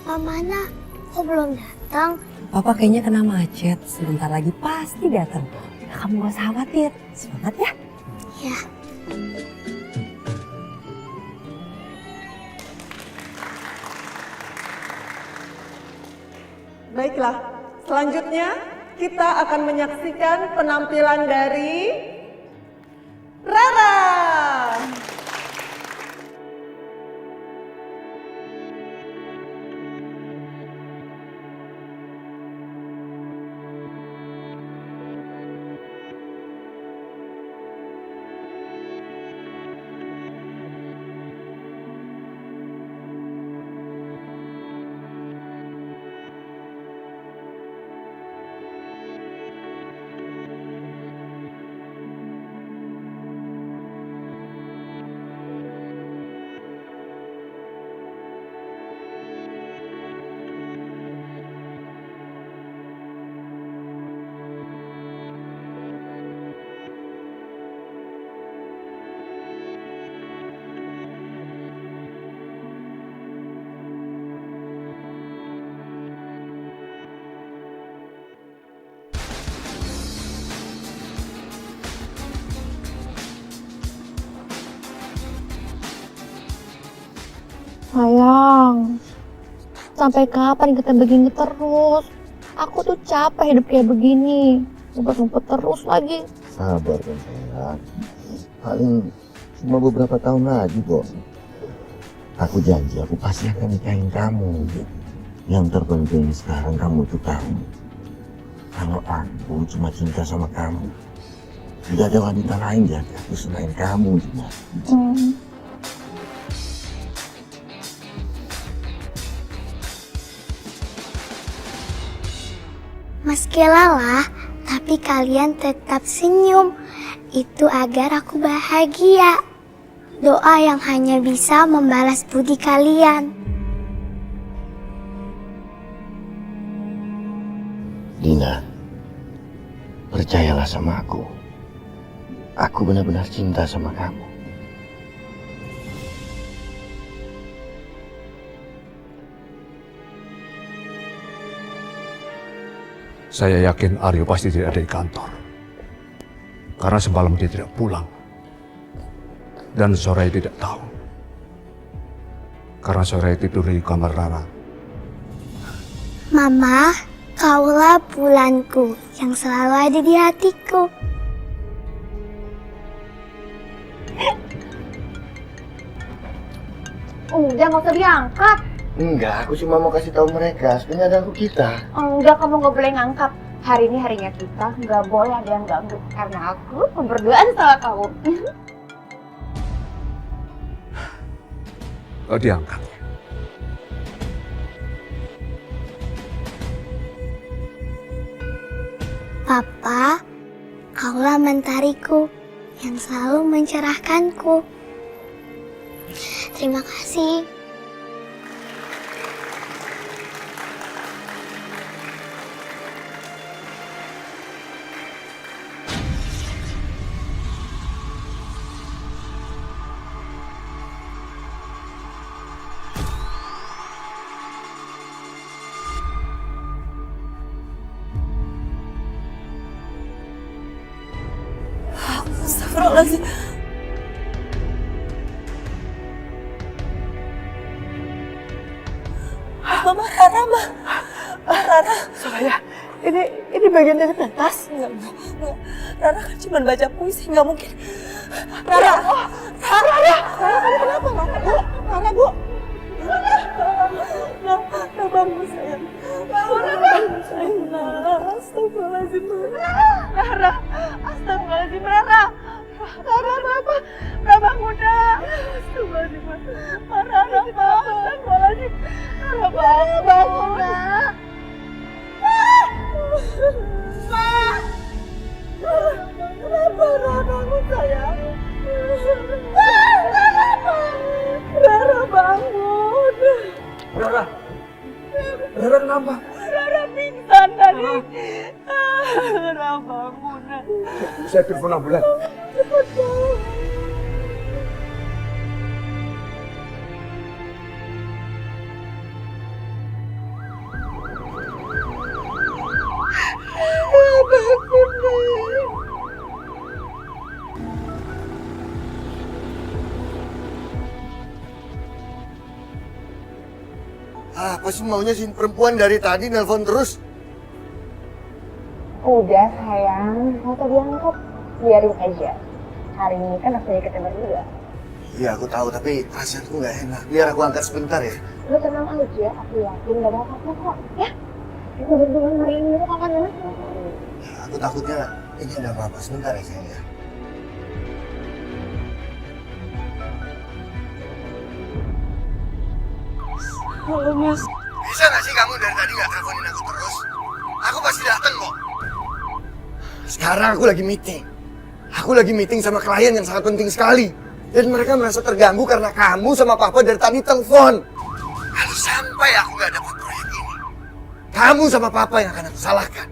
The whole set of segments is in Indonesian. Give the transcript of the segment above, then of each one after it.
Papa mana? Kok belum datang? Papa kayaknya kena macet. Sebentar lagi pasti datang. Kamu gak usah khawatir. Semangat ya. Ya. Baiklah, selanjutnya kita akan menyaksikan penampilan dari Rara. Sayang, sampai kapan kita begini terus? Aku tuh capek hidup kayak begini. Ngumpet-ngumpet terus lagi. Sabar kan sayang. Paling cuma beberapa tahun lagi kok. Aku janji aku pasti akan nikahin kamu. Yang terpenting sekarang kamu tuh tahu. Kalau aku cuma cinta sama kamu. Tidak ada wanita lain di hati aku selain kamu juga. Meski lelah, tapi kalian tetap senyum. Itu agar aku bahagia. Doa yang hanya bisa membalas budi kalian. Dina, percayalah sama aku. Aku benar-benar cinta sama kamu. Saya yakin Aryo pasti tidak ada di kantor. Karena semalam dia tidak pulang. Dan Soraya tidak tahu. Karena Soraya tidur di kamar Rara. Mama, kaulah bulanku yang selalu ada di hatiku. Udah nggak usah diangkat. Enggak, aku cuma mau kasih tahu mereka. Sebenarnya ada aku kita. Enggak, kamu nggak boleh ngangkat. Hari ini harinya kita, nggak boleh ada yang ganggu. Karena aku berduaan sama kamu. Oh, diangkat. Papa, kaulah mentariku yang selalu mencerahkanku. Terima kasih. Astagfirullahaladzim. Mama, Rara, Ma. Rara. Soraya, ini bagian dari pentas? Enggak. Rara kan cuma baca puisi, nggak mungkin. Rara. Rara, kamu kenapa? Bu, Rara, Bu. Rara, bangun sayang. Bangun sayang. Astagfirullahaladzim. Rara, astagfirullahaladzim, Rara. Rara, apa? Rara, bangun dah. Astagfirullahaladzim. Rara, astagfirullahaladzim. Rara, bangun dah. Kenapa Rara bangun sayang? Rara bangun. Rara kenapa? Rara pingsan tadi. Rara bangun. Saya telepon ambulan. Cepat bangun. Apa sih maunya si perempuan dari tadi nelpon terus? Udah sayang, nggak usah diangkat. Biarin aja. Hari ini kan waktunya kita berdua. Iya aku tahu, tapi perasaanku nggak enak. Biar aku angkat sebentar ya. Lu tenang aja, aku yakin gak ada apa-apa kok. Ya? Kita berdua hari ini lu kapan ya? Aku takutnya ini ada apa-apa. Sebentar ya sayang ya. Halo Mas. Bisa nggak sih kamu dari tadi nggak teleponin aku terus? Aku pasti datang kok. Sekarang aku lagi meeting. Aku lagi meeting sama klien yang sangat penting sekali. Dan mereka merasa terganggu karena kamu sama papa dari tadi telepon. Kalau sampai aku nggak dapat proyek ini, kamu sama papa yang akan aku salahkan.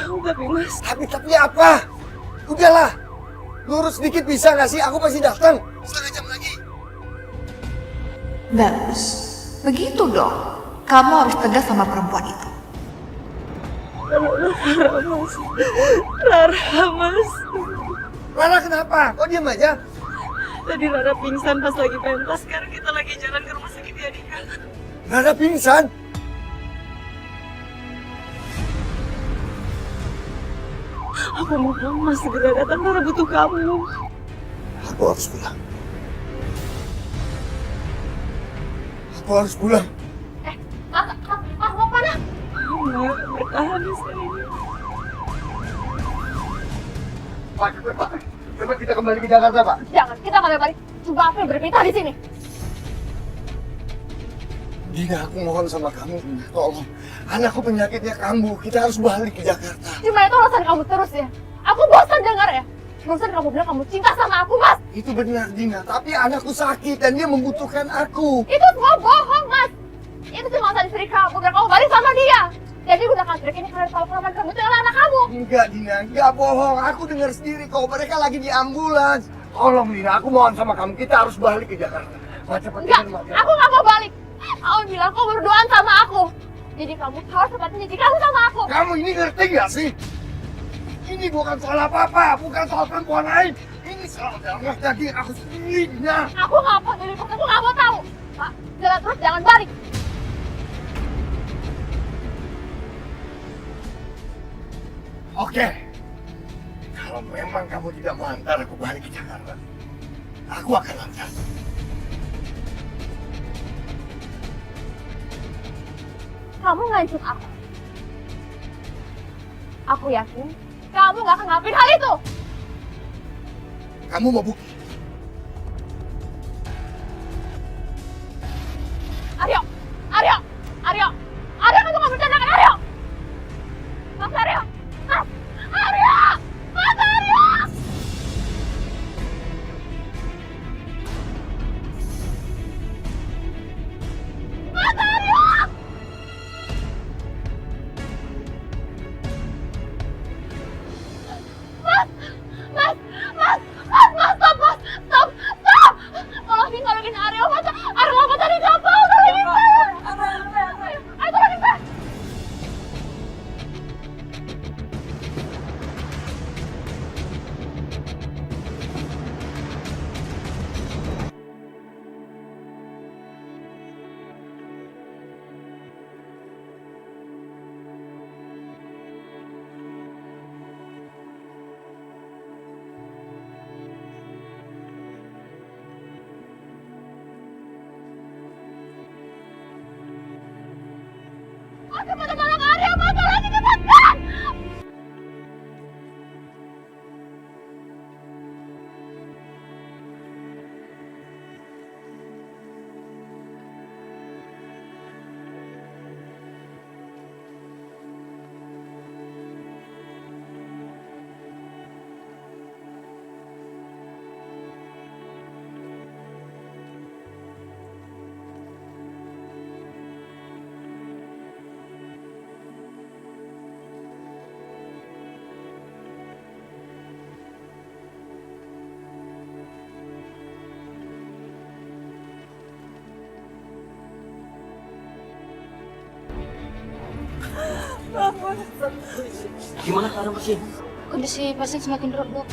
Tapi Mas. Tapi apa? Udahlah. Lurus sedikit bisa nggak sih? Aku pasti datang. Setengah jam lagi. Bagus. Begitu dong. Kamu harus tegas sama perempuan itu. Rara Mas. Rara kenapa? Kok diam aja? Tadi Rara pingsan pas lagi pentas. Sekarang kita lagi jalan ke rumah sakit Yadika. Rara pingsan? Aku mohon Mas segera datang. Rara butuh kamu. Aku harus pulang. Aku harus pulang. Mau mana? Mbak, bertahan di sini. Pak, cepat kita kembali ke Jakarta, Pak. Jangan, kita balik-balik. Coba apa yang berpindah di sini? Dina, aku mohon sama kamu, Dina, tolong. Anakku penyakitnya kambuh, kita harus balik ke Jakarta. Cuma itu alasan kamu terus ya? Aku bosan dengar ya? Bosan kamu bilang kamu cinta sama aku, Mas. Itu benar, Dina, tapi anakku sakit dan dia membutuhkan aku. Itu semua bohong, Mas. Itu cuma alasan istri kamu biar kamu balik sama dia. Jadi gunakan trik ini karena tahu kelaman kamu itu adalah anak kamu. Enggak, Dina, enggak bohong. Aku dengar sendiri kok mereka lagi di ambulans. Tolong, Dina, aku mohon sama kamu, kita harus balik ke Jakarta. Enggak, aku nggak mau balik. Kamu bilang kamu berduaan sama aku. Jadi kamu harus seperti janji kamu sama aku. Kamu ini ngerti gak sih? Ini bukan soal apa-apa, bukan soal perempuan lain. Ini soal darah daging aku sendiri, Dina. Aku nggak mau jadi aku nggak mau tahu. Pak, jalan terus jangan balik. Oke. Kalau memang kamu tidak mau antar aku balik ke Jakarta, aku akan antar. Kamu ngancam aku. Aku yakin kamu nggak akan ngelakuin hal itu. Kamu mau bukti? Aryo, Aryo, Aryo, Aryo, kamu nggak bercandakan Aryo. Mas Aryo, Mas Aryo, Mas Aryo. Mas Aryo. Mas, stop, Mas, stop. Tolongin Aryo, Mas. Aryo, apa tadi kapal? Tolongin saya. Ayo, tolongin saya. Mas, cepat tolong Aryo, Mas, tolongin cepatkan. Gimana keadaan pasien? Kondisi pasien semakin drop, Dok.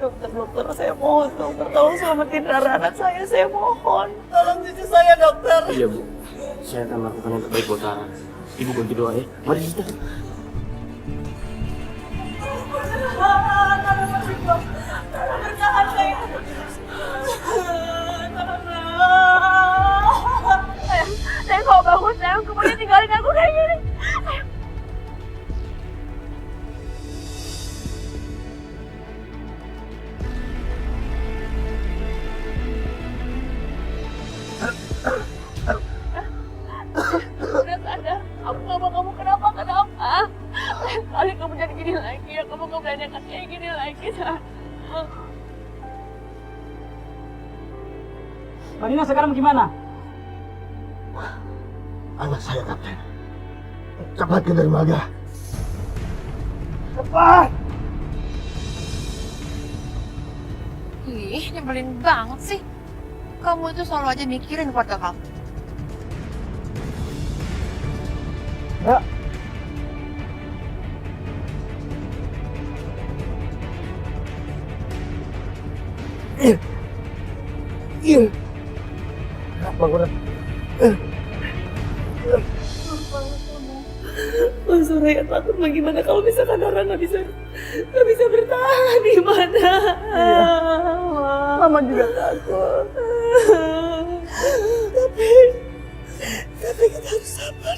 Dokter, saya mohon dokter, tolong selamatin Rara anak saya mohon. Tolong cucu saya dokter. Iya Bu. Saya akan melakukan yang terbaik buat Rara. Ibu bantu doa ya. Mari kita. Sayang, kalau bangun sayang, kemudian tinggalin aku kayak gini. Udah sadar, aku gak mau kamu kenapa. Kali kamu jadi gini lagi, ya kamu gak berani angkat kayak gini lagi. Marina sekarang gimana? Anak saya, Kapten. Cepat ke dermaga. Cepat! Ih, nyebelin banget sih. Kamu itu selalu aja mikirin keluarga kamu. Ya. Bangun. Mas Soraya takut bagaimana kalau misalkan Rara nggak bisa bertahan gimana? Mama juga takut. Tapi kita harus sabar.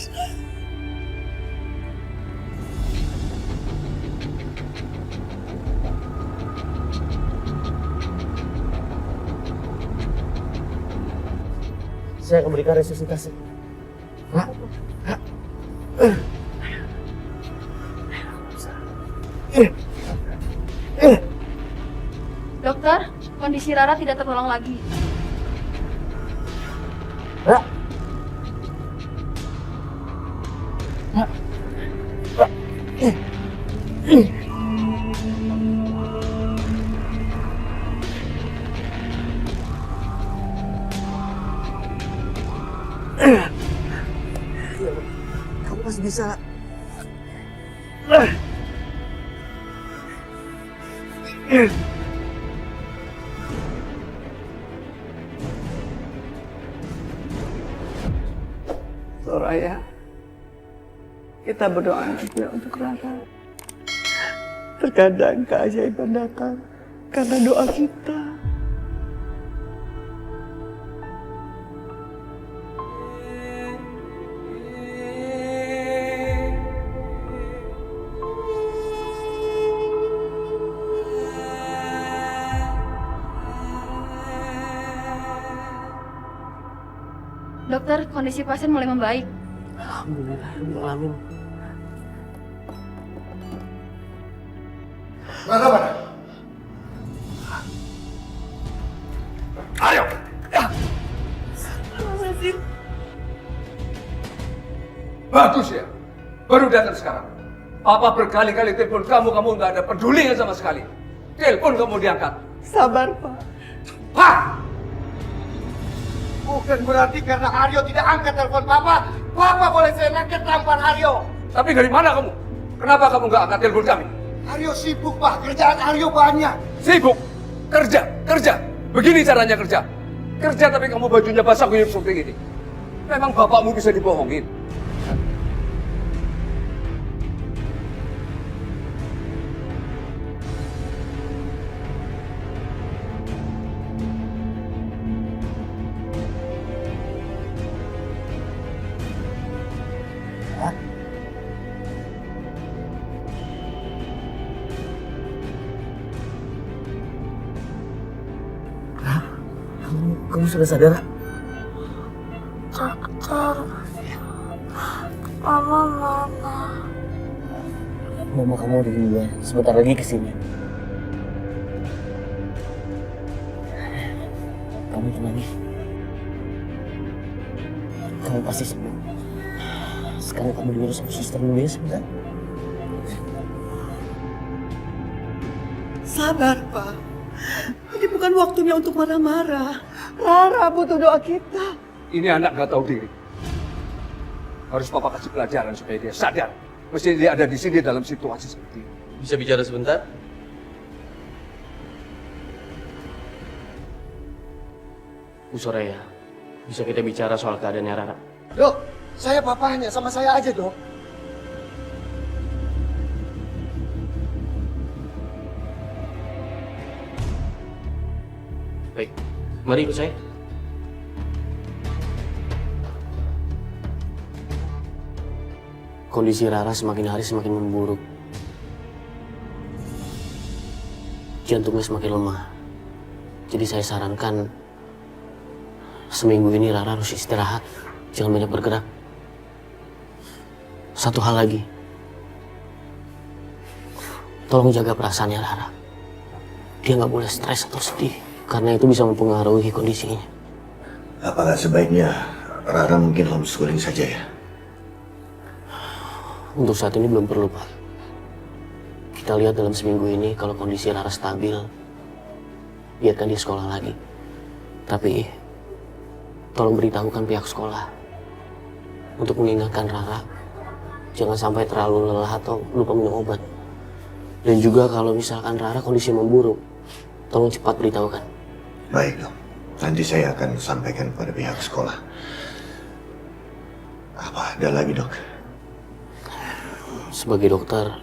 Saya akan berikan resusitasi. Dokter, kondisi Rara tidak tertolong lagi. Kamu masih bisa. Soraya, kita berdoa aja untuk Rara. Terkadang keajaiban datang karena doa kita. Dokter, kondisi pasien mulai membaik. Alhamdulillah, amin. Mana? Ayo! Bagus ya, baru datang sekarang. Papa berkali-kali telepon kamu nggak ada pedulinya sama sekali. Telepon kamu diangkat. Sabar, Pak. Hah? Bukan berarti karena Aryo tidak angkat telepon Papa, Papa boleh seenaknya tampar Aryo. Tapi dari mana kamu? Kenapa kamu nggak angkat telepon kami? Aryo sibuk, Pak. Kerjaan Aryo banyak. Sibuk, kerja. Begini caranya kerja. Kerja tapi kamu bajunya basah kuyup seperti ini. Memang bapakmu bisa dibohongin. Kamu sudah sadar? Dokter, Mama mana? Mama kamu di luar, sebentar lagi kesini. Kamu tenang ya. Kamu pasti sembuh. Sekarang kamu diurus sama suster dulu ya sebentar. Sabar, Pak. Ini bukan waktunya untuk marah-marah. Rara butuh doa kita. Ini anak nggak tahu diri. Harus Papa kasih pelajaran supaya dia sadar. Mesti dia ada di sini dalam situasi seperti ini. Bisa bicara sebentar? Bu Soraya, bisa kita bicara soal keadaannya Rara? Dok, saya papahnya, sama saya aja dok. Baik, mari ikut saya. Kondisi Rara semakin hari semakin memburuk. Jantungnya semakin lemah. Jadi saya sarankan seminggu ini Rara harus istirahat. Jangan banyak bergerak. Satu hal lagi. Tolong jaga perasaannya Rara. Dia nggak boleh stres atau sedih. Karena itu bisa mempengaruhi kondisinya. Apakah sebaiknya Rara mungkin homeschooling saja ya? Untuk saat ini belum perlu, Pak. Kita lihat dalam seminggu ini kalau kondisi Rara stabil, biarkan dia sekolah lagi. Tapi, tolong beritahukan pihak sekolah untuk mengingatkan Rara jangan sampai terlalu lelah atau lupa minum obat. Dan juga kalau misalkan Rara kondisi memburuk, tolong cepat beritahukan. Baik dok, nanti saya akan sampaikan kepada pihak sekolah. Apa ada lagi dok? Sebagai dokter,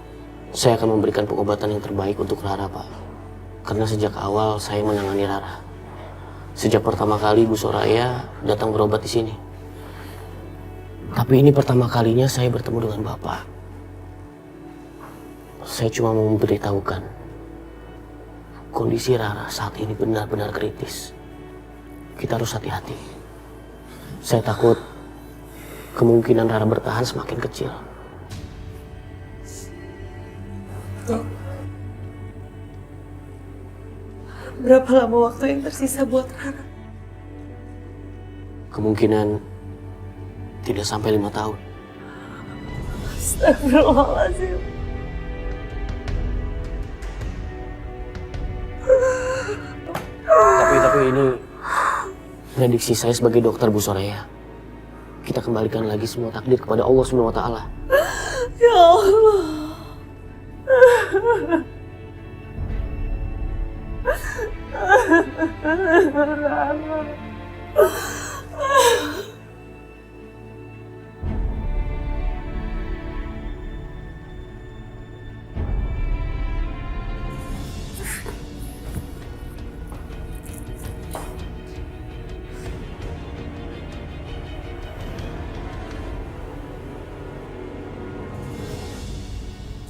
saya akan memberikan pengobatan yang terbaik untuk Rara, Pak. Karena sejak awal saya menangani Rara. Sejak pertama kali Bu Soraya datang berobat di sini. Tapi ini pertama kalinya saya bertemu dengan Bapak. Saya cuma mau memberitahukan, kondisi Rara saat ini benar-benar kritis. Kita harus hati-hati. Saya takut kemungkinan Rara bertahan semakin kecil. Dok, berapa lama waktu yang tersisa buat Rara? Kemungkinan tidak sampai 5 tahun. Astagfirullahaladzim. Tapi ini prediksi saya sebagai dokter, Bu Soraya. Kita kembalikan lagi semua takdir kepada Allah Subhanahu wa Ta'ala. Ya Allah.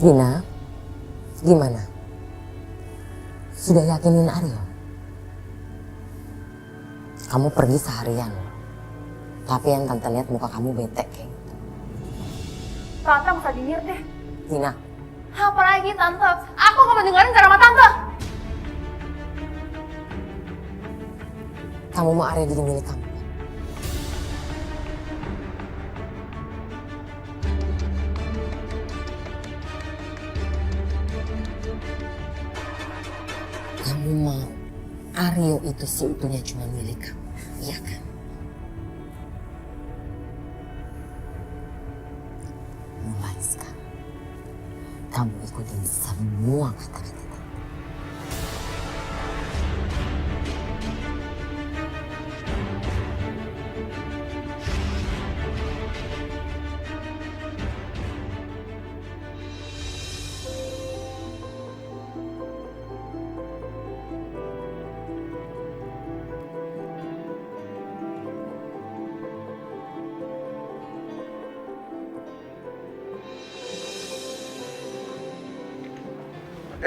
Dina, gimana? Sudah yakinin Aryo? Kamu pergi seharian, tapi yang tante lihat muka kamu bete kayak gitu. Tante gak usah nyinyir deh. Dina, Apa lagi tante? Aku gak mau dengerin ceramah tante. kamu mau Aryo jadi milik kamu? Kamu mau Aryo itu seutuhnya cuma milik kamu, iya kan? Mulai sekarang, kamu ikutin semua kata-kata tante.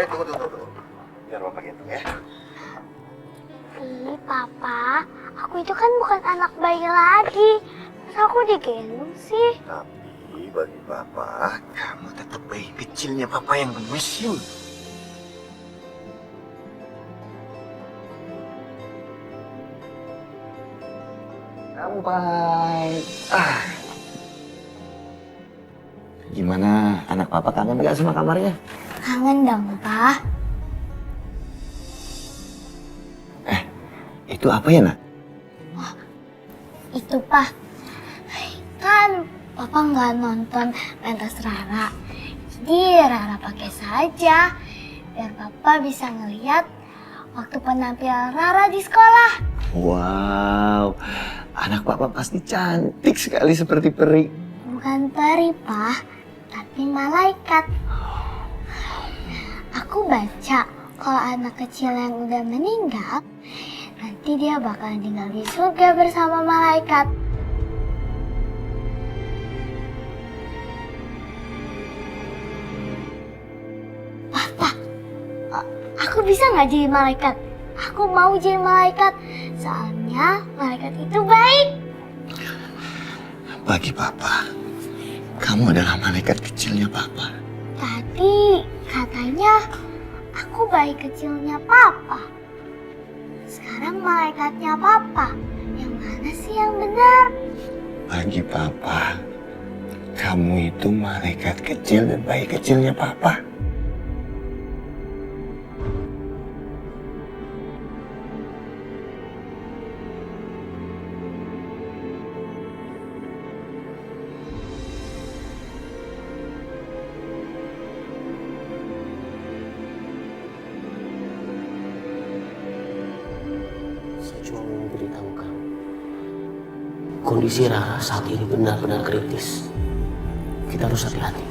Tunggu. Biar Bapak gendong ya. Ih, Papa, aku itu kan bukan anak bayi lagi. Masa aku digendong sih? Tapi bagi Papa, kamu tetap bayi kecilnya Papa yang gemes yuk. Kamu baik. Gimana anak Papa kangen gak sama kamarnya? Kangen dong, Pa. Itu apa ya, Nak? Itu, Pa. Kan Papa nggak nonton pentas Rara. Jadi Rara pakai saja. Biar Papa bisa ngeliat waktu penampilan Rara di sekolah. Wow, anak papa pasti cantik sekali seperti peri. Bukan peri, Pak, tapi malaikat. Aku baca kalau anak kecil yang udah meninggal, nanti dia bakal tinggal di surga bersama malaikat. Pak, aku bisa nggak jadi malaikat? Aku mau jadi malaikat, soalnya malaikat itu baik. Bagi papa, kamu adalah malaikat kecilnya papa. Tadi katanya aku bayi kecilnya papa. Sekarang malaikatnya papa. Yang mana sih yang benar? Bagi papa, kamu itu malaikat kecil dan bayi kecilnya papa. Cuma mau beritahu kamu, kondisi Rara saat ini benar-benar kritis. Kita harus hati-hati.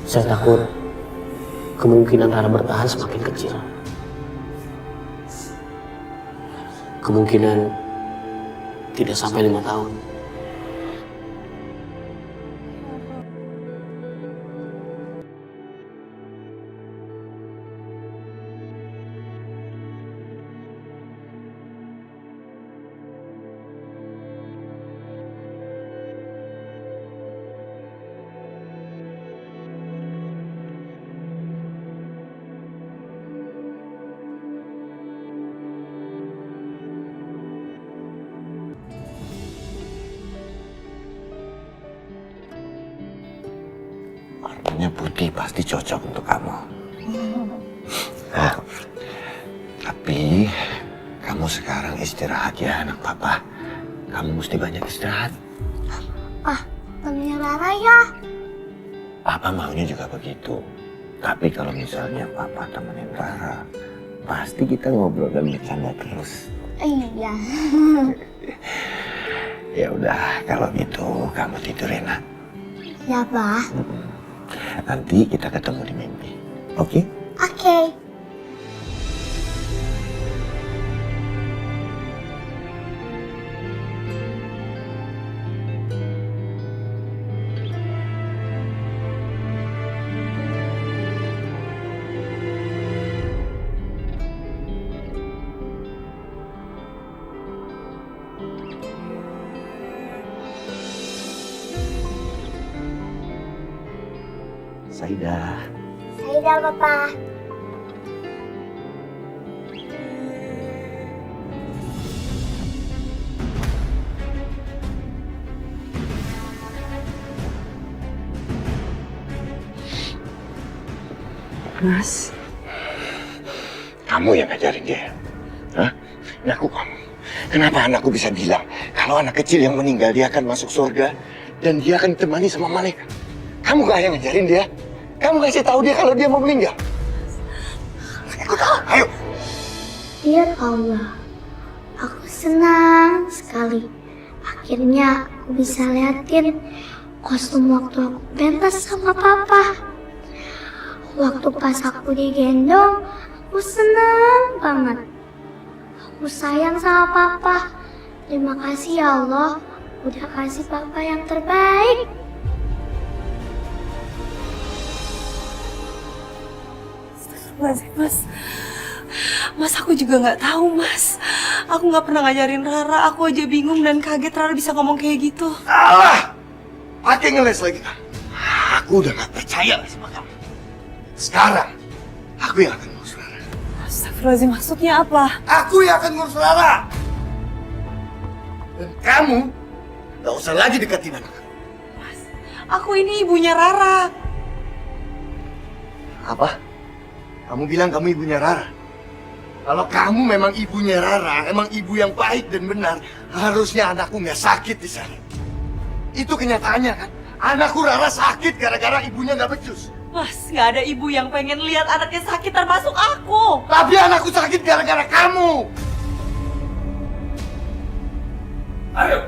Saya takut kemungkinan Rara bertahan semakin kecil. Kemungkinan tidak sampai 5 tahun. Warnanya putih pasti cocok untuk kamu. Nah, tapi kamu sekarang istirahat ya anak papa. Kamu mesti banyak istirahat. Temenin Rara ya. Papa maunya juga begitu. Tapi kalau misalnya papa temenin Rara, pasti kita ngobrol dan bercanda terus. Iya. Ya udah, kalau gitu kamu tidur enak. Ya, Pak. Nanti kita ketemu di mimpi. Oke? Oke. Saidah. Saidah, Papa. Mas, Kamu yang ngajarin dia. Hah? Ngaku kamu. Kenapa anakku bisa bilang kalau anak kecil yang meninggal dia akan masuk surga dan dia akan ditemani sama malaikat? Kamu gak yang ngajarin dia? Kamu kasih tahu dia kalau dia mau meninggal? Ikut aku, ayo. Ya Allah, aku senang sekali. Akhirnya aku bisa liatin kostum waktu aku pentas sama Papa. Waktu pas aku digendong, aku senang banget. Aku sayang sama Papa. Terima kasih ya Allah, udah kasih Papa yang terbaik. Mas, aku juga nggak tahu, Mas. Aku nggak pernah ngajarin Rara. Aku aja bingung dan kaget Rara bisa ngomong kayak gitu. Alah! Pakai ngeles lagi kan? Aku udah gak percaya sama kamu. Sekarang, aku yang akan ngurus Rara. Astagfirullahaladzim, maksudnya apa? Aku yang akan ngurus Rara. Dan kamu gak usah lagi deketin anak. Aku ini ibunya Rara. Apa? Kamu bilang kamu ibunya Rara? Kalau kamu memang ibunya Rara, emang ibu yang baik dan benar, harusnya anakku nggak sakit di sana. Itu kenyataannya kan? Anakku Rara sakit gara-gara ibunya nggak becus. Mas, nggak ada ibu yang pengen lihat anaknya sakit termasuk aku. Tapi anakku sakit gara-gara kamu. Ayo.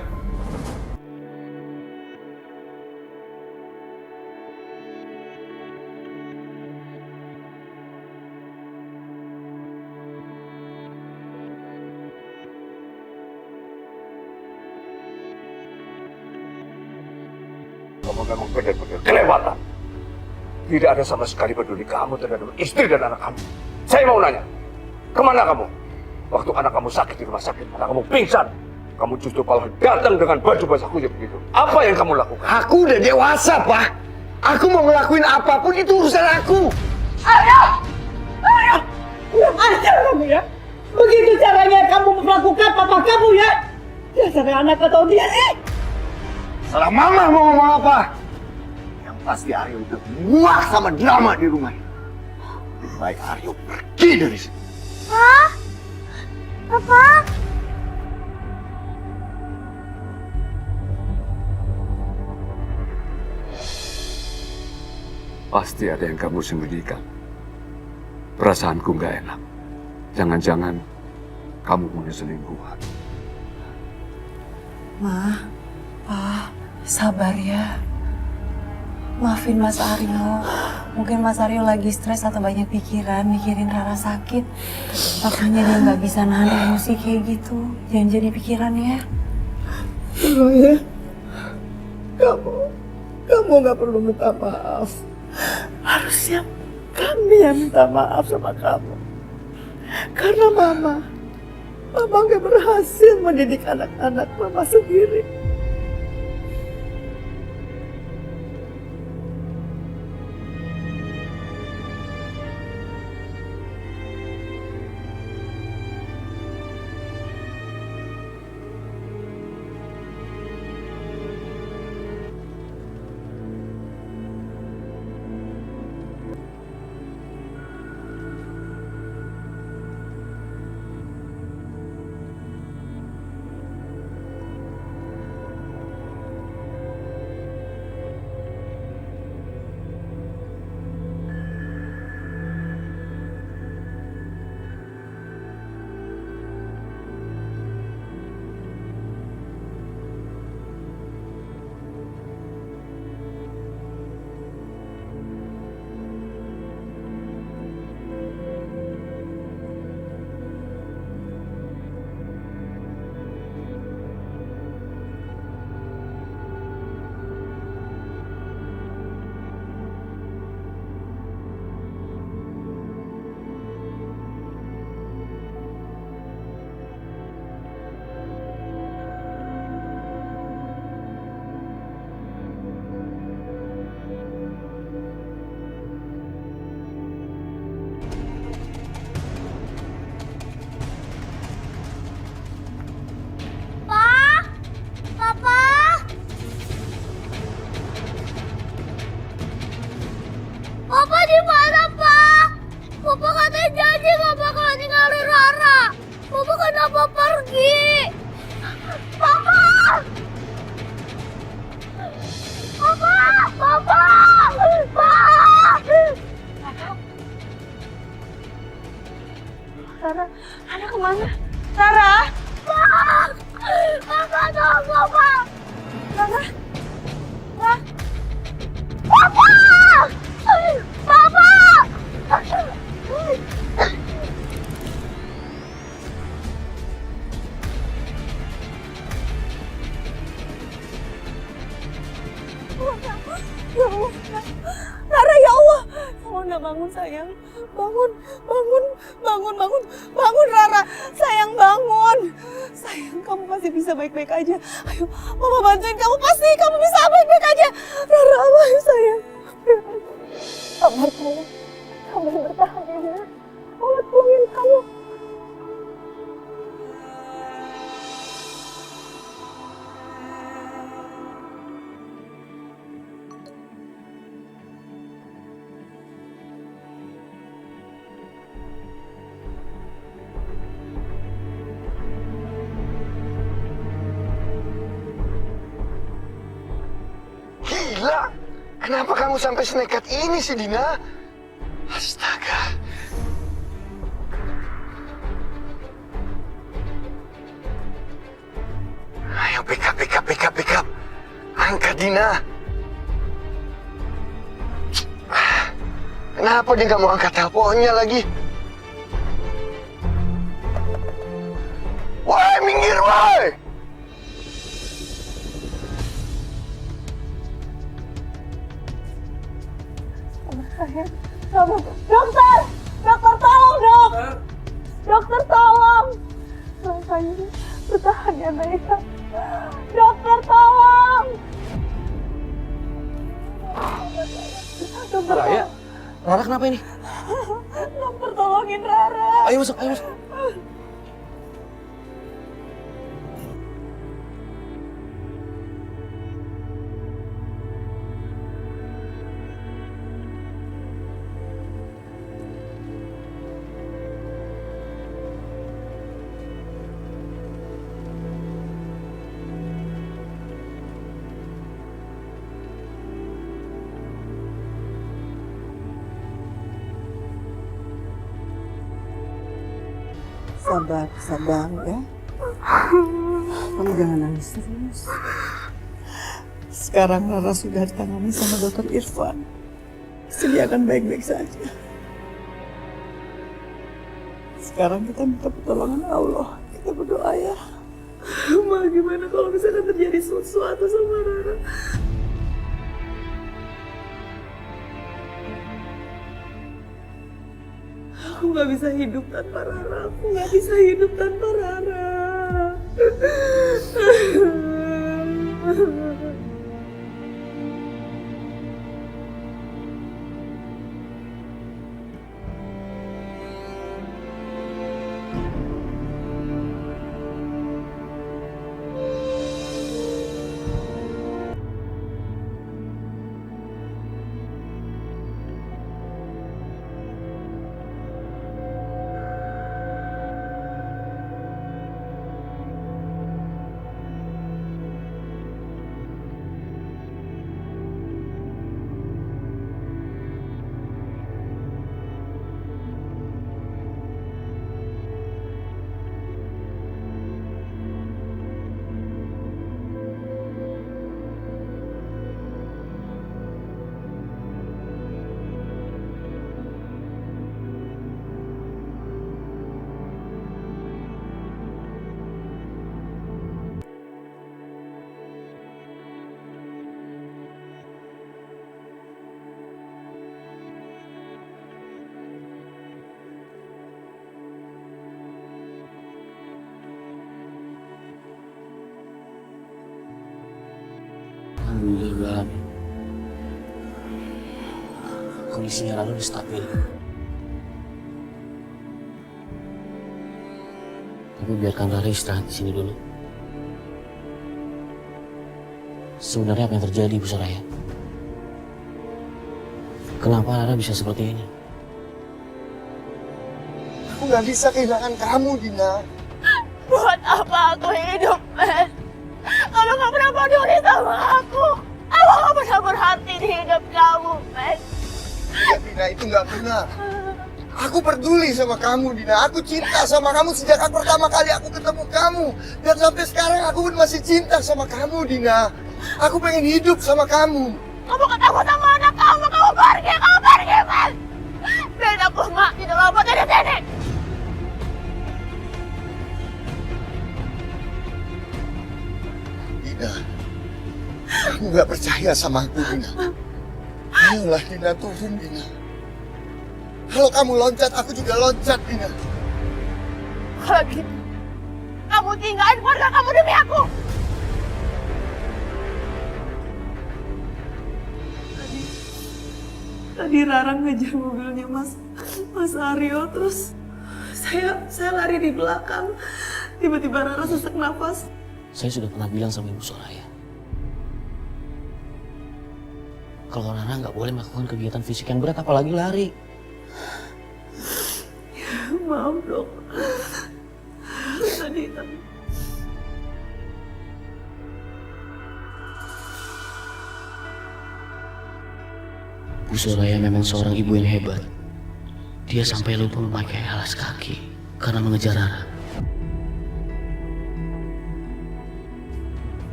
Kamu memang benar-benar kelewatan. Tidak ada sama sekali peduli kamu terhadap istri dan anak kamu. Saya mau nanya, kemana kamu? Waktu anak kamu sakit di rumah sakit, anak kamu pingsan. Kamu justru malah datang dengan baju basah kuyup begitu. Apa yang kamu lakukan? Aku udah dewasa, Pak. Aku mau ngelakuin apapun itu urusan aku. Ajar kamu ya. Begitu caranya kamu melakukan papa kamu ya. Dasar anak atau dia sih. Salah mama mau ngomong apa? Yang pasti Aryo udah muak sama drama di rumah ini. Lebih baik Aryo pergi dari sini. Papa. Pasti ada yang kamu sembunyikan. Perasaanku nggak enak. Jangan-jangan kamu punya selingkuhan. Ma, Pa, sabar ya. Maafin Mas Aryo. Mungkin Mas Aryo lagi stres atau banyak pikiran, mikirin Rara sakit. Makanya dia nggak bisa nahan emosi kayak gitu. Jangan jadi pikiran ya. Ya. Kamu nggak perlu minta maaf. Harusnya kami yang minta maaf sama kamu. Karena Mama nggak berhasil mendidik anak-anak Mama sendiri. Papa di mana, Pak? Papa katanya janji gak bakal ninggalin Rara. Papa kenapa pergi? Papa! Papa! Papa! Rara, anak kemana? Rara! Pak! Papa tunggu, Pak! Rara! Papa! Papa! Ya Allah, Rara, ya Allah. Mona, bangun sayang. Bangun, bangun Rara. Sayang, bangun. Sayang, kamu pasti bisa baik-baik aja. Ayo, Mama bantuin kamu. Pasti kamu bisa baik-baik aja. Rara, ayo sayang. Sabar sayang. Kamu bertahan ya. Allah tolongin kamu. Gila! Kenapa kamu sampai senekat ini sih, Dina? Astaga. Ayo, pick up. Angkat, Dina. Kenapa dia nggak mau angkat teleponnya lagi? Woi, minggir, woi! Dokter! Dokter tolong, dok! Dokter tolong! Rasanya bertahan ya, Naya. Dokter tolong! Dokter Raya, Rara kenapa ini? Dokter tolongin Rara. Ayo masuk. Sabar ya. Kamu jangan nangis terus. Sekarang Rara sudah ditangani sama dokter Irfan. Pasti dia akan baik-baik saja. Sekarang kita minta pertolongan Allah. Kita berdoa ya. Ma, gimana kalau misalkan terjadi sesuatu sama Rara? Aku nggak bisa hidup tanpa Rara. Aku nggak bisa hidup tanpa Rara. Alhamdulillah, kondisinya Rara udah stabil. Tapi biarkan Rara istirahat di sini dulu. Sebenarnya apa yang terjadi, Bu Soraya? Kenapa Rara bisa seperti ini? Aku nggak bisa kehilangan kamu, Dina. Buat apa aku hidup, Men? Kamu gak pernah peduli sama aku. Aku gak pernah berhati di hidup kamu, Men. Ya, Dina, itu nggak benar. Aku peduli sama kamu, Dina. Aku cinta sama kamu sejak pertama kali aku ketemu kamu. Dan sampai sekarang aku pun masih cinta sama kamu, Dina. Aku pengen hidup sama kamu. Kamu ketemu sama anak kamu pergi, Men. Biarin aku mati dalam apa dari sini. Dina, aku nggak percaya sama aku, Dina. Ayolah, Dina, turun, Dina. Kalau kamu loncat, aku juga loncat, Dina. Kalau gitu, kamu tinggalin keluarga kamu demi aku. Tadi Rara ngejar mobilnya Mas Aryo, terus saya lari di belakang. Tiba-tiba Rara sesak nafas. Saya sudah pernah bilang sama Ibu Soraya, kalau Rara nggak boleh melakukan kegiatan fisik yang berat, apalagi lari. Maaf, Dok. Tadi Soraya memang seorang ibu yang hebat. Dia sampai lupa memakai alas kaki karena mengejar Rara.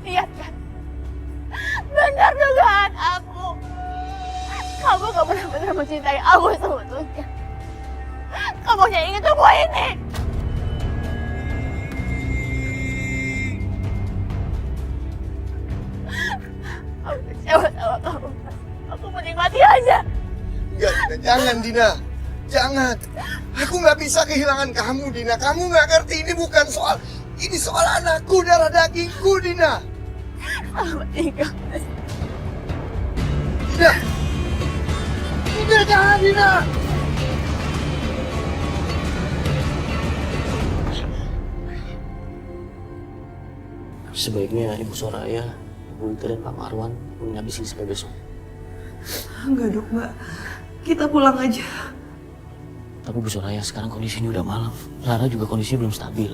Lihat kan? Benar dugaan aku. Kamu gak benar-benar mencintai aku sebetulnya. Kamu hanya ingin semua ini. Aku kecewa sama kamu. Aku menikmati aja. Enggak, Dina. Jangan, Dina. Jangan. Aku nggak bisa kehilangan kamu, Dina. Kamu nggak ngerti, ini bukan soal... Ini soal anakku, darah dagingku, Dina. Selamat tinggal. Dina. Dina, jangan, Dina. Sebaiknya Ibu Soraya, Ibu Ita dan Pak Marwan menginap di sini sampai besok. Enggak dok, Mbak. Kita pulang aja. Tapi Bu Soraya, sekarang kondisinya udah malam. Rara juga kondisinya belum stabil.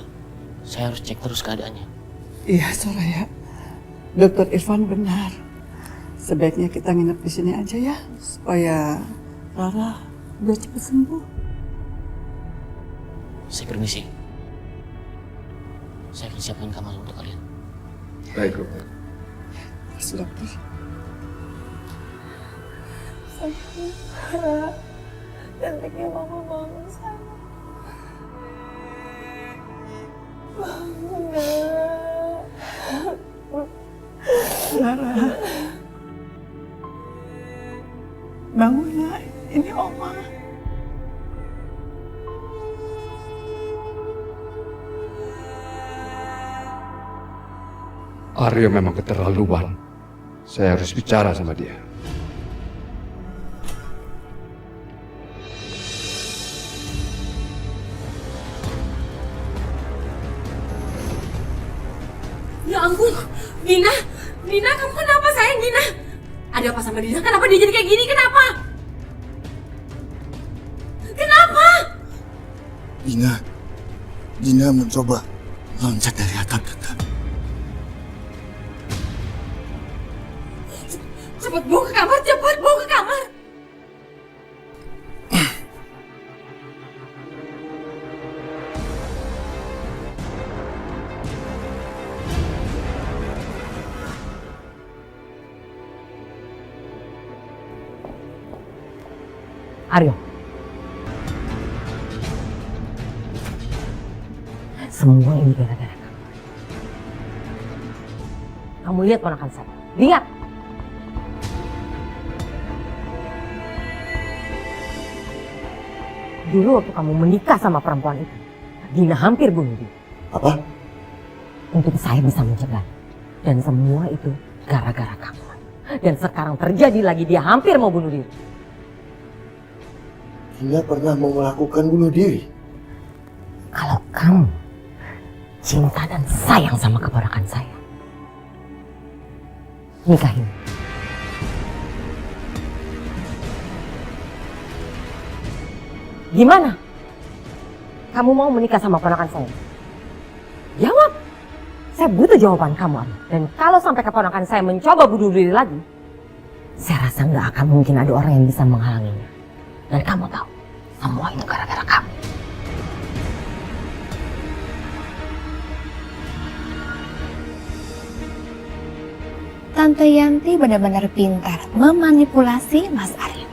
Saya harus cek terus keadaannya. Iya, Soraya. Dokter Irfan benar. Sebaiknya kita nginep di sini aja ya, supaya Rara biar cepat sembuh. Saya permisi. Saya akan siapkan kamar untuk kalian. Baik, dokter. Terus dokter. Sayang, cantiknya mama bangun sayang. Bangun, Rara. Bangun nak, ini Oma. Aryo memang keterlaluan. Saya harus bicara sama dia. Ya ampun, Dina, kamu kenapa sayang Dina? Ada apa sama Dina? Kenapa dia jadi kayak gini? Kenapa? Kenapa? Dina mencoba loncat dari atap, Tante. Cepat bawa ke kamar, cepat bawa ke kamar. Aryo. Semua ini gara-gara kamu. Kamu lihat ponakan saya. Lihat. Dulu waktu kamu menikah sama perempuan itu, Dina hampir bunuh diri. Apa? Untung saya bisa mencegah. Dan semua itu gara-gara kamu. Dan sekarang terjadi lagi, dia hampir mau bunuh diri. Dina pernah mau melakukan bunuh diri. Kalau kamu cinta dan sayang sama keponakan saya, nikahin. Gimana? Kamu mau menikah sama ponakan saya? Jawab. Saya butuh jawaban kamu, Aryo. Dan kalau sampai keponakan saya mencoba bunuh diri lagi, saya rasa nggak akan mungkin ada orang yang bisa menghalanginya. Dan kamu tahu, semua itu gara-gara kamu. Tante Yanti benar-benar pintar memanipulasi Mas Aryo.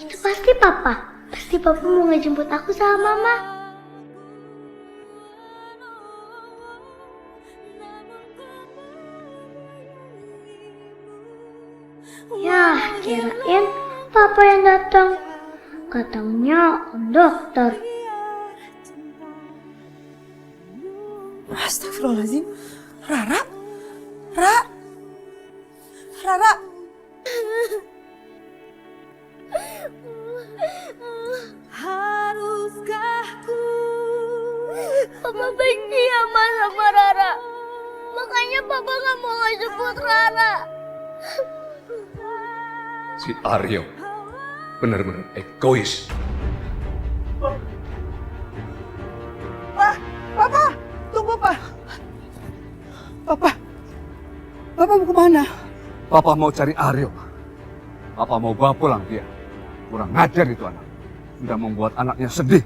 Itu pasti papa. Pasti papa mau ngejemput aku sama mama. Ya, kirain papa yang datang. Katanya om dokter. Astagfirullahaladzim. Rara? Rara? Haruskah ku? Papa benci sama Rara. Makanya papa gak mau ngejemput Rara. Si Aryo benar-benar egois. Papa, tunggu Pak. Papa mau kemana? Papa mau cari Aryo. Papa mau bawa pulang dia. Kurang ngajar itu anak. Sudah membuat anaknya sedih.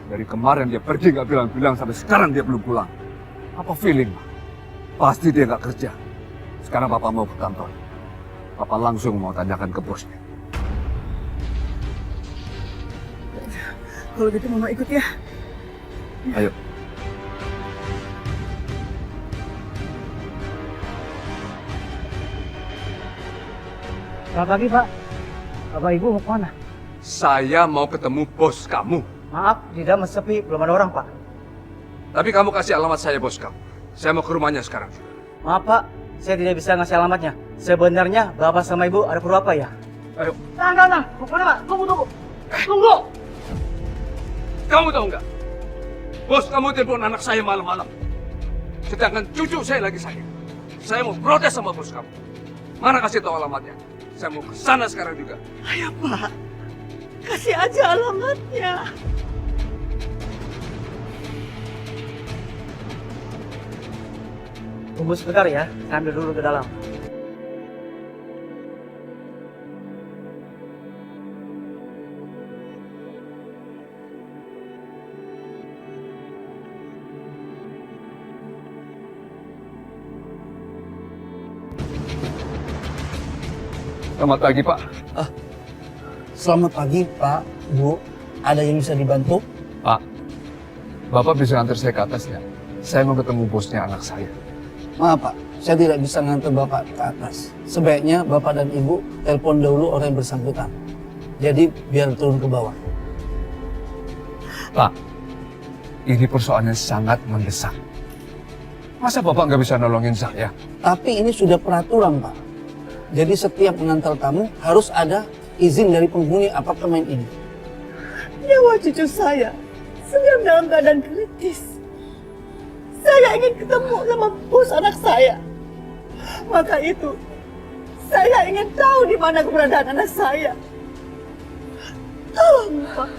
Dari kemarin dia pergi nggak bilang-bilang sampai sekarang dia belum pulang. Apa feeling? Pasti dia nggak kerja. Sekarang papa mau ke kantor. Papa langsung mau tanyakan ke bosnya. Kalau gitu mama ikut ya. Ayo. Selamat pagi, Pak. Bapak Ibu mau kemana? Saya mau ketemu bos kamu. Maaf, di dalam masih sepi, belum ada orang, Pak. Tapi kamu kasih alamat saya bos kamu. Saya mau ke rumahnya sekarang. Maaf, Pak. Saya tidak bisa ngasih alamatnya. Sebenarnya Bapak sama Ibu ada perlu apa ya? Ayo. Nah. Mau kemana, Pak? Tunggu. Tunggu! Kamu tahu nggak? Bos kamu telepon anak saya malam-malam. Sedangkan cucu saya lagi sakit. Saya mau protes sama bos kamu. Mana kasih tahu alamatnya? Saya mau ke sana sekarang juga. Ayo Pak, kasih aja alamatnya. Tunggu sebentar ya, saya ambil dulu ke dalam. Selamat pagi, Pak. Selamat pagi, Pak, Bu. Ada yang bisa dibantu? Pak, Bapak bisa antar saya ke atas ya? Saya mau ketemu bosnya anak saya. Maaf, Pak. Saya tidak bisa nganter Bapak ke atas. Sebaiknya Bapak dan Ibu telepon dahulu orang yang bersangkutan. Jadi biar turun ke bawah. Pak, ini persoalannya sangat mendesak. Masa Bapak nggak bisa nolongin saya? Tapi ini sudah peraturan, Pak. Jadi setiap mengantar tamu harus ada izin dari penghuni apartemen ini. Nyawa cucu saya sedang dalam keadaan kritis. Saya ingin ketemu sama bos anak saya. Maka itu, saya ingin tahu di mana keberadaan anak saya. Tolong, Pak.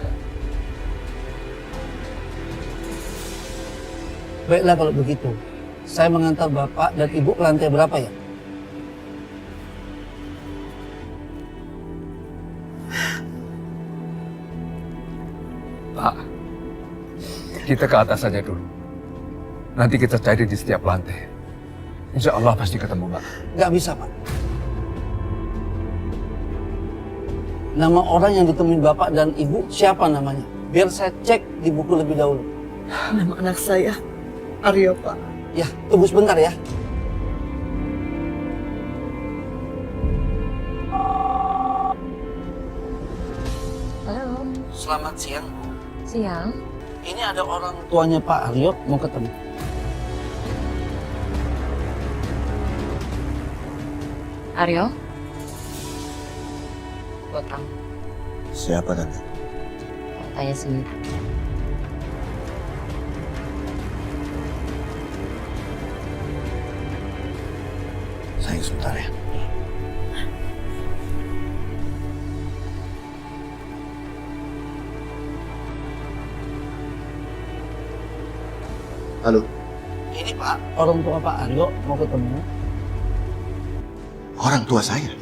Baiklah kalau begitu. Saya mengantar Bapak dan Ibu ke lantai berapa ya? Pak, kita ke atas saja dulu. Nanti kita cari di setiap lantai. Insya Allah pasti ketemu, Pak. Nggak bisa, Pak. Nama orang yang ditemuin Bapak dan Ibu siapa namanya? Biar saya cek di buku lebih dahulu. Nama anak saya, Aryo, Pak. Ya, tunggu sebentar ya. Halo, Selamat siang. siang. Ini ada orang tuanya Pak Aryo mau ketemu. Aryo? Buat kamu. Siapa tante? Tanya sendiri. Sayang sebentar ya. Halo, Ini Pak, orang tua Pak Aryo mau ketemu. orang tua saya.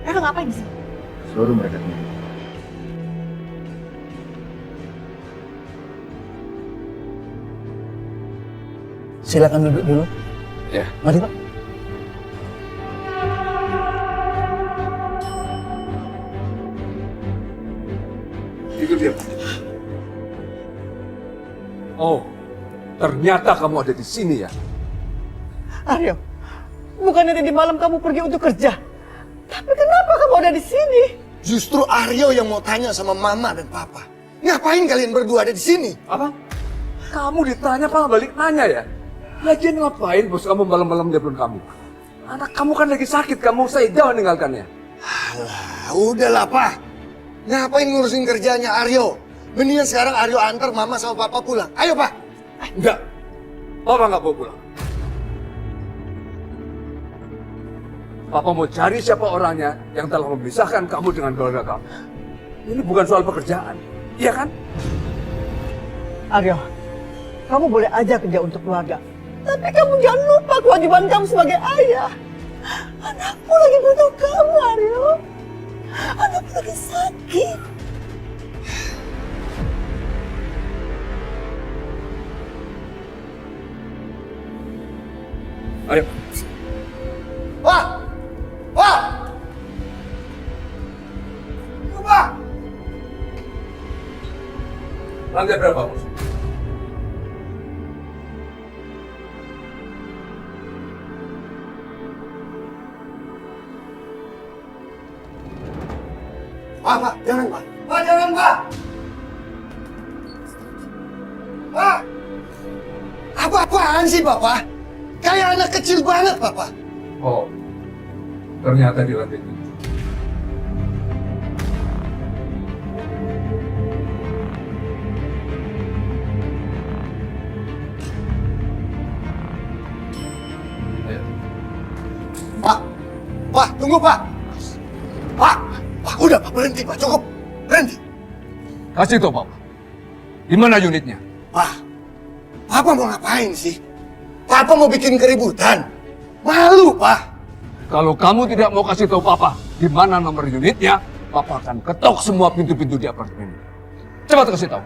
Mereka ngapain sih? Suruh mereka tunggu. silakan duduk dulu. Ya. Mari Pak. Itu dia. Oh, ternyata kamu ada di sini ya. Aryo, bukannya tadi malam kamu pergi untuk kerja. Tapi kenapa kamu ada di sini? Justru Aryo yang mau tanya sama Mama dan Papa. Ngapain kalian berdua ada di sini? Apa? Kamu ditanya malah balik nanya ya? Lagian ngapain bos kamu malam-malam telepon kamu? Anak kamu kan lagi sakit, kamu saya jauh meninggalkannya. Alah, udahlah Pak. Ngapain ngurusin kerjanya Aryo? Mendingan sekarang Aryo antar Mama sama Papa pulang. Ayo Pak. Enggak. Papa nggak mau pulang. Papa mau cari siapa orangnya yang telah memisahkan kamu dengan keluarga kamu. Ini bukan soal pekerjaan, iya kan? Aryo, kamu boleh aja kerja untuk keluarga. Tapi kamu jangan lupa kewajiban kamu sebagai ayah. Anakmu lagi butuh kamu, Aryo. Anakmu lagi sakit. Ayo. Pak! Pak! Pak! Lantai berapa, bos? Pak, jangan Pak. Pak, jangan Pak. Pak! Apa-apaan sih Papa? Kayak anak kecil banget Papa. Oh, ternyata di lantai 7. Pak, tunggu Pak. Pak, udah Pak, berhenti Pak, cukup. Berhenti. Kasih tau Papa. Di mana unitnya? Pak, Papa mau ngapain sih? Papa mau bikin keributan. Malu Pak. Kalau kamu tidak mau kasih tahu Papa di mana nomor unitnya, Papa akan ketok semua pintu-pintu di apartemen. Cepat kasih tahu.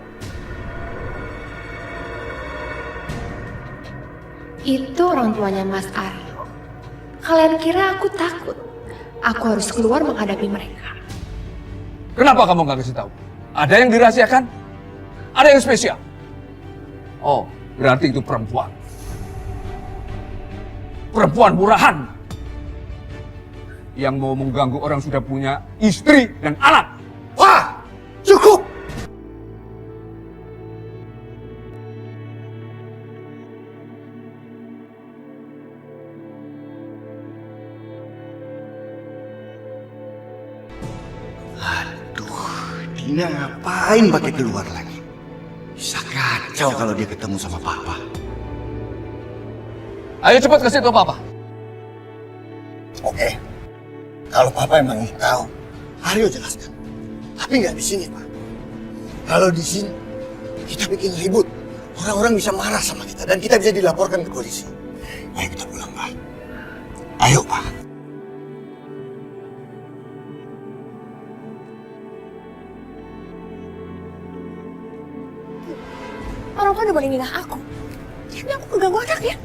Itu orang tuanya Mas Aryo. Kalian kira aku takut? Aku harus keluar menghadapi mereka. Kenapa kamu nggak kasih tahu? Ada yang dirahasiakan? Ada yang spesial? Oh, berarti itu perempuan. Perempuan murahan. Yang mau mengganggu orang sudah punya istri dan anak. Pak, cukup. Dina ngapain pakai keluar lagi? Bisa kacau kalau dia ketemu sama Papa. Ayo cepat kasih tahu Papa. Oke, kalau Papa emang ingin tahu, Aryo jelaskan. Tapi nggak di sini, Pak. Kalau di sini, kita bikin ribut. Orang-orang bisa marah sama kita dan kita bisa dilaporkan ke polisi. Ayo kita pulang, Pak. Ayo, Pak. Orang kan udah paling minah aku. Jadi aku keganggu anaknya.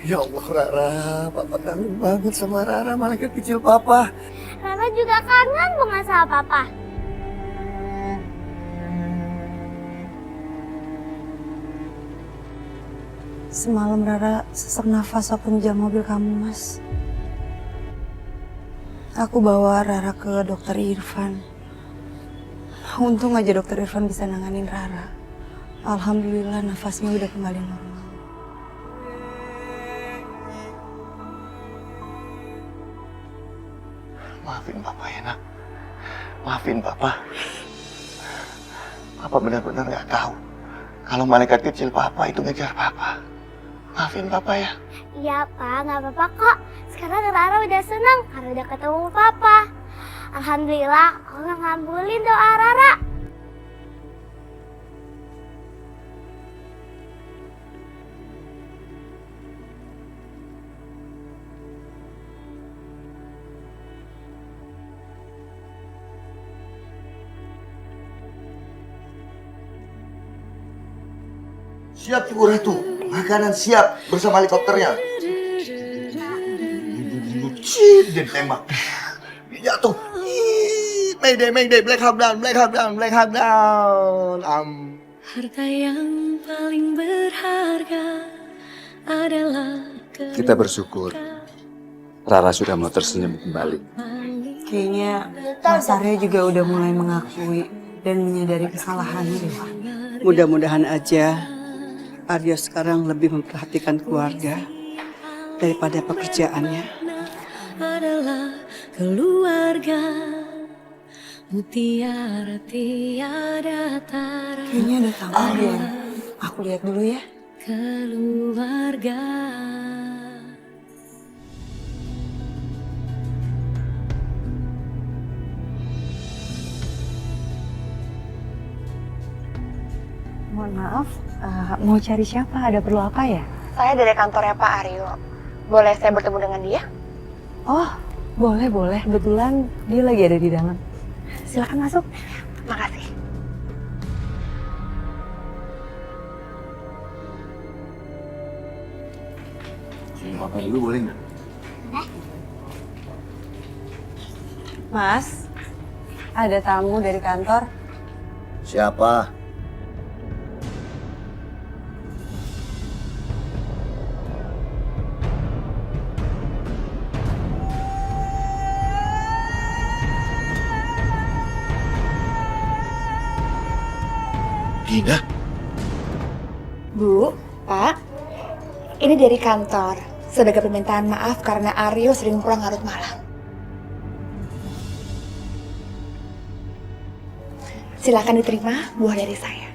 Ya Allah, Rara. Papa kangen banget sama Rara, malaikat kecil Papa. Rara juga kangen banget sama Papa. Semalam Rara sesak nafas waktu ngejar mobil kamu, Mas. Aku bawa Rara ke dokter Irfan. Untung aja dokter Irfan bisa nanganin Rara. Alhamdulillah nafasnya udah kembali normal. Maafin Papa ya, Nak. Maafin Papa. Papa benar-benar nggak tahu kalau malaikat kecil Papa itu ngejar Papa. Maafin Papa ya. Iya, Pak, nggak apa-apa kok. Sekarang Rara udah senang karena udah ketemu Papa. Alhamdulillah, Allah ngabulin doa Rara. Siap Ibu Ratu, makanan siap bersama helikopternya. Cip, dia tembak. Dia jatuh. Mayday, mayday, black hawk down, black hawk down, black hawk down. Harta yang paling berharga adalah Kita bersyukur Rara sudah mau tersenyum kembali. Kayaknya Mas Aryo juga udah mulai mengakui dan menyadari kesalahannya deh, Pak. Mudah-mudahan aja Aryo sekarang lebih memperhatikan keluarga daripada pekerjaannya. adalah keluarga, mutiara tiada tara. Kayaknya ada tamu dia. Aku lihat dulu ya. Keluarga. Mohon maaf, mau cari siapa? Ada perlu apa ya? Saya dari kantornya Pak Aryo. Boleh saya bertemu dengan dia? Oh, boleh, boleh. Kebetulan dia lagi ada di dalam. Silakan masuk. Makasih. Papa dulu boleh nggak? Mas, ada tamu dari kantor. Siapa? Dina? Bu, Pak, ini dari kantor. Sebagai permintaan maaf karena Aryo sering pulang larut malam. Silakan diterima buah dari saya.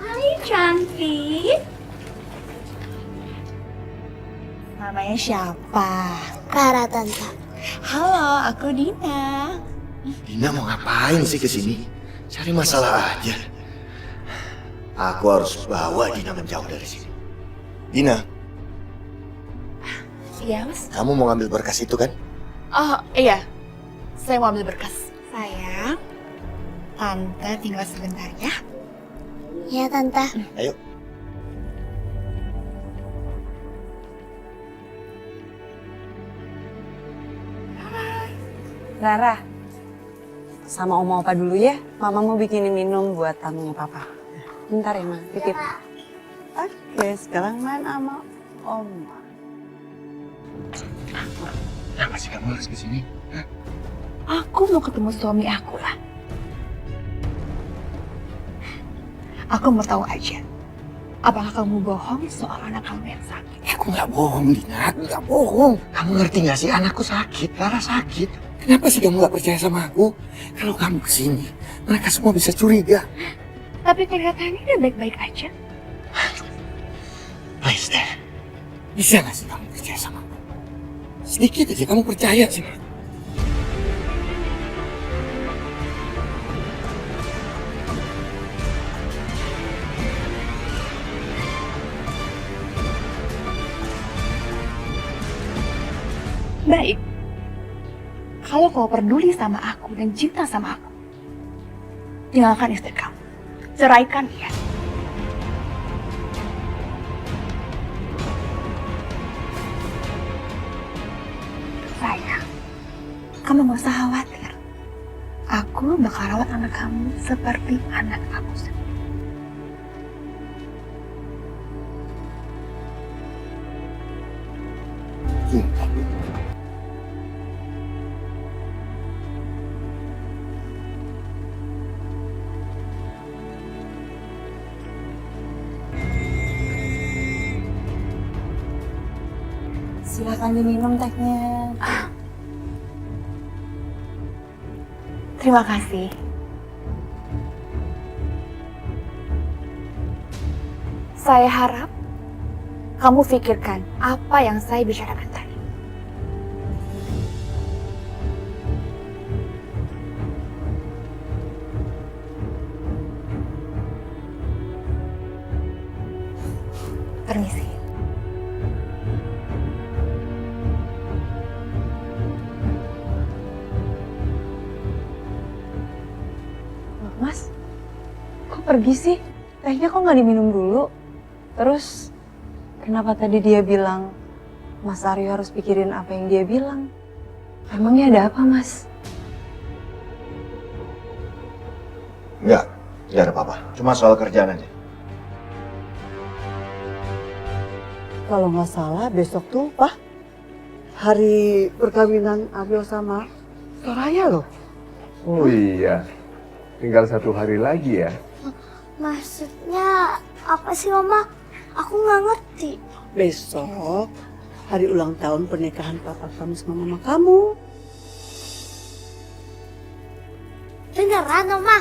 Hai cantik. Namanya siapa? Rara tante. Halo, aku Dina. Dina mau ngapain sih kesini? Cari masalah aja. Aku harus bawa Dina menjauh dari sini. Dina, Iya, Mas. kamu mau ngambil berkas itu kan? Oh, iya. Saya mau ambil berkas. Sayang, Tante tinggal sebentar ya. Ya tante. Ayo. Rara, sama Oma Opa dulu ya. Mama mau bikinin minum buat tamunya Papa. Bentar ya, Ma. Titip. Oke, sekarang main sama Oma. Kenapa sih kamu harus kesini? Aku mau ketemu suami aku lah. Aku mau tahu aja, apakah kamu bohong soal anak kamu yang sakit? Aku nggak bohong, Dina. Aku nggak bohong. Kamu ngerti nggak sih, anakku sakit, Rara sakit. Kenapa sih kamu nggak percaya sama aku? Kalau kamu kesini, mereka semua bisa curiga. Tapi kelihatannya dia baik-baik aja. Please deh, bisa nggak sih kamu percaya sama aku? Sedikit aja kamu percaya sih. Baik. Kalau kau peduli sama aku dan cinta sama aku, tinggalkan istri kamu. Ceraikan dia. Sayang, kamu gak usah khawatir. Aku bakal rawat anak kamu seperti anak aku sendiri. Silakan diminum tehnya. Terima kasih. Saya harap kamu pikirkan apa yang saya bicarakan tadi. Permisi. Mas, kok pergi sih? Tehnya kok nggak diminum dulu? Terus, kenapa tadi dia bilang Mas Aryo harus pikirin apa yang dia bilang? Emangnya ada apa, Mas? Enggak ada apa-apa. Cuma soal kerjaan aja. Kalau nggak salah besok tuh, Pak, hari perkawinan Aryo sama Soraya loh. Oh iya, tinggal 1 hari lagi ya. Maksudnya apa sih Mama? Aku nggak ngerti. Besok hari ulang tahun pernikahan papa kamu sama mama kamu. Beneran Mama?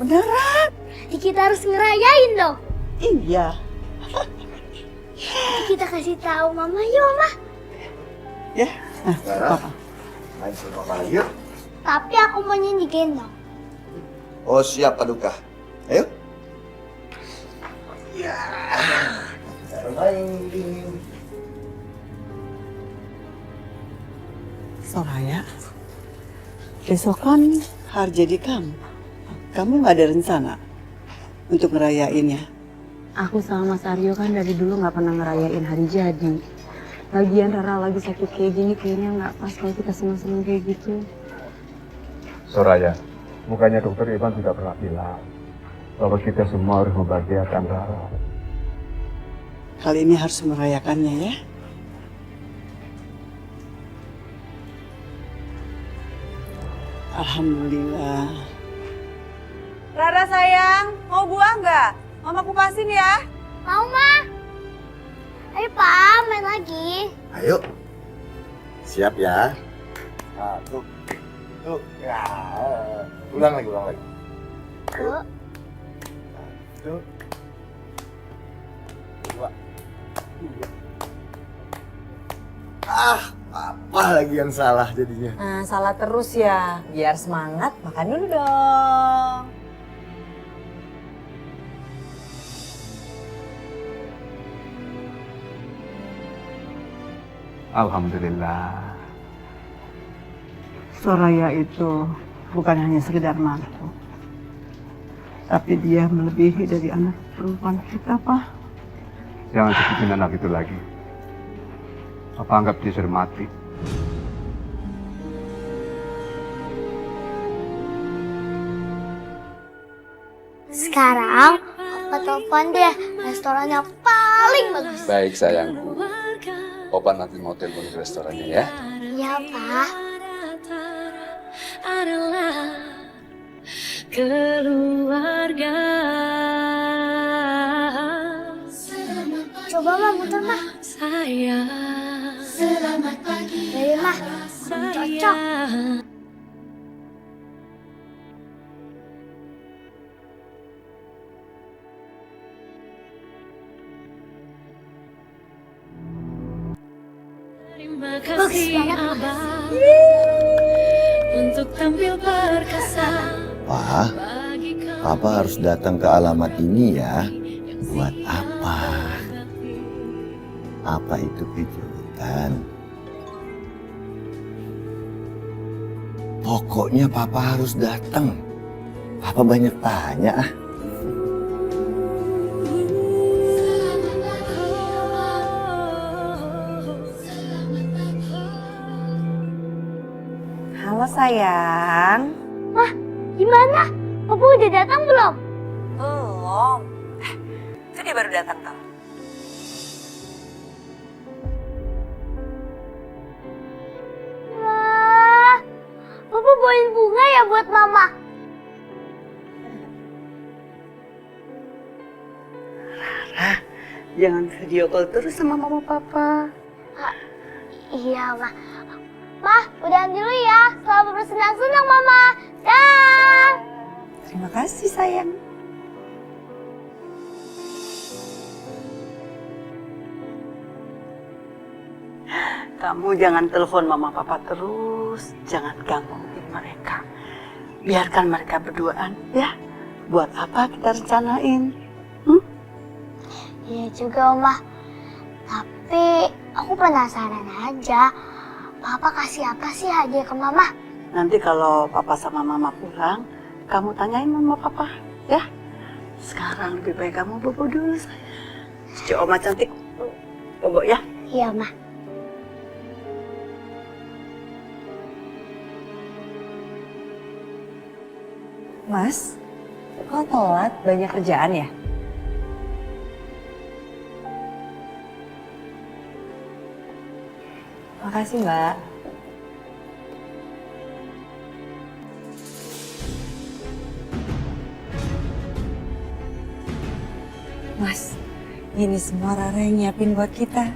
Beneran? Kita harus ngerayain dong. Iya. Kita kasih tahu Mama yuk Mama. Ya, papa. Main sama Mama yuk. Tapi aku mau nyanyi gendong. Oh siap Paduka. Ayo. Ya. Soraya, besok kan hari jadi kamu. Kamu nggak ada rencana untuk ngerayainnya? Aku sama Mas Aryo kan dari dulu nggak pernah ngerayain hari jadi. Lagian Rara lagi sakit kayak gini, kayaknya nggak pas kalau kita seneng-seneng kayak gitu. Soraya, bukannya dokter Ivan tidak pernah bilang bahwa kita semua harus membahagiakan Rara. Kali ini harus merayakannya ya. Alhamdulillah. Rara sayang, mau buah nggak? Mama kupasin ya. Mau Ma? Ayo Pak, main lagi. Ayo. Siap ya. Tuh. Ya. Ulang lagi. Tuh. Tuh. 2. Apa lagi yang salah jadinya? Nah, salah terus ya. Biar semangat, makan dulu dong. Alhamdulillah. Soraya itu bukan hanya sekedar mantu, tapi dia melebihi dari anak perempuan kita, Pak. Jangan sebutin anak itu lagi. Apa anggap dia sudah mati? Sekarang Opa telepon deh restoran yang paling bagus. Baik sayangku. Opa nanti mau telepon ke restorannya ya. Iya Pak. Adalah keluarga. Coba Mah muter Mah. Saya Selamat pagi. Dari Mah. Cocok. terima kasih Abang untuk tampil perkasa. Wah, Papa harus datang ke alamat ini ya. Buat apa? Apa itu kejutan? Pokoknya Papa harus datang. Papa banyak tanya ah. Halo sayang. Wah, gimana? Papa udah datang belum? Belum. Itu dia baru datang tuh. Wah, Papa bawain bunga ya buat Mama. Jangan video call terus sama mama papa. Iya, Ma. Ma, udahan dulu ya. Selamat bersenang-senang, Mama. Dah. Terima kasih sayang. Kamu jangan telepon mama papa terus, jangan gangguin mereka. Biarkan mereka berduaan ya. Buat apa kita rencanain? Iya juga, Oma. Tapi aku penasaran aja. Papa kasih apa sih hadiah ke Mama? Nanti kalau papa sama mama pulang, kamu tanyain mama papa ya. Sekarang lebih baik kamu bobo dulu sayang. Cucu Oma cantik. Bobo ya. Iya, Ma. Mas, kok telat? Banyak kerjaan ya? Makasih, Mbak. Mas, ini semua Rara yang nyiapin buat kita.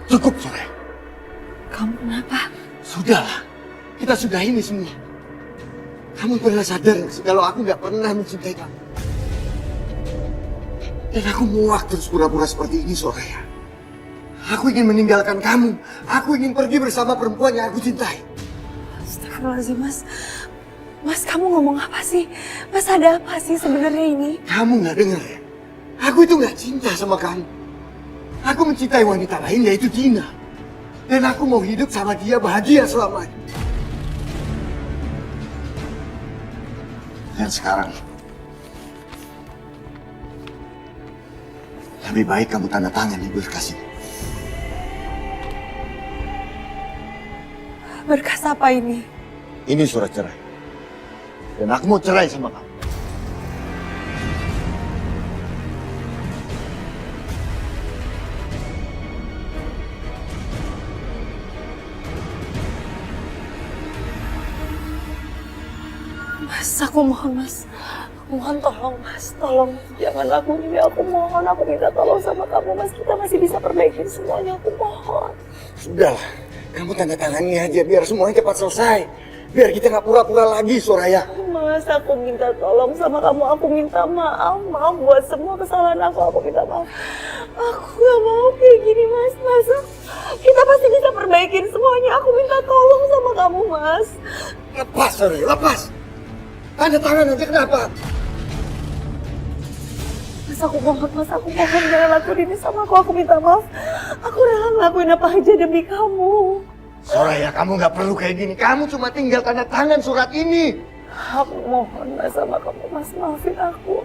Cukup, Soraya. Kamu kenapa? Sudahlah, kita sudahi ini semua. Kamu pernah sadar nggak sih kalau aku nggak pernah mencintai kamu? Dan aku muak terus pura-pura seperti ini, Soraya. Aku ingin meninggalkan kamu. Aku ingin pergi bersama perempuan yang aku cintai. Astagfirullahaladzim, Mas. Mas, kamu ngomong apa sih? Mas, ada apa sih sebenarnya ini? Kamu nggak dengar ya? Aku itu nggak cinta sama kamu. Aku mencintai wanita lain, yaitu Dina. Dan aku mau hidup sama dia bahagia selamanya. Dan sekarang, lebih baik kamu tanda tangan di berkas ini. Berkas apa ini? Ini surat cerai. Dan aku mau cerai sama kamu. Mas, aku mohon, Mas. Aku mohon tolong, Mas. Tolong, jangan lakuin ini. Aku mohon, aku minta tolong sama kamu, Mas. Kita masih bisa perbaiki semuanya. Aku mohon. Sudahlah, kamu tanda tangani aja biar semuanya cepat selesai. Biar kita nggak pura-pura lagi, Soraya. Mas, aku minta tolong sama kamu. Aku minta maaf. Maaf buat semua kesalahan aku. Aku minta maaf. Aku gak mau kayak gini, Mas. Mas, kita pasti bisa perbaikin semuanya. Aku minta tolong sama kamu, Mas. Lepas, Soraya, lepas. Tanda tangan aja, kenapa? Mas, aku mohon, Mas. Aku mohon jangan lakuin ini sama aku. Aku minta maaf. Aku rela ngelakuin apa aja demi kamu. Soraya, kamu nggak perlu kayak gini. Kamu cuma tinggal tanda tangan surat ini. Aku mohon, Mas, sama kamu, Mas. Maafin aku.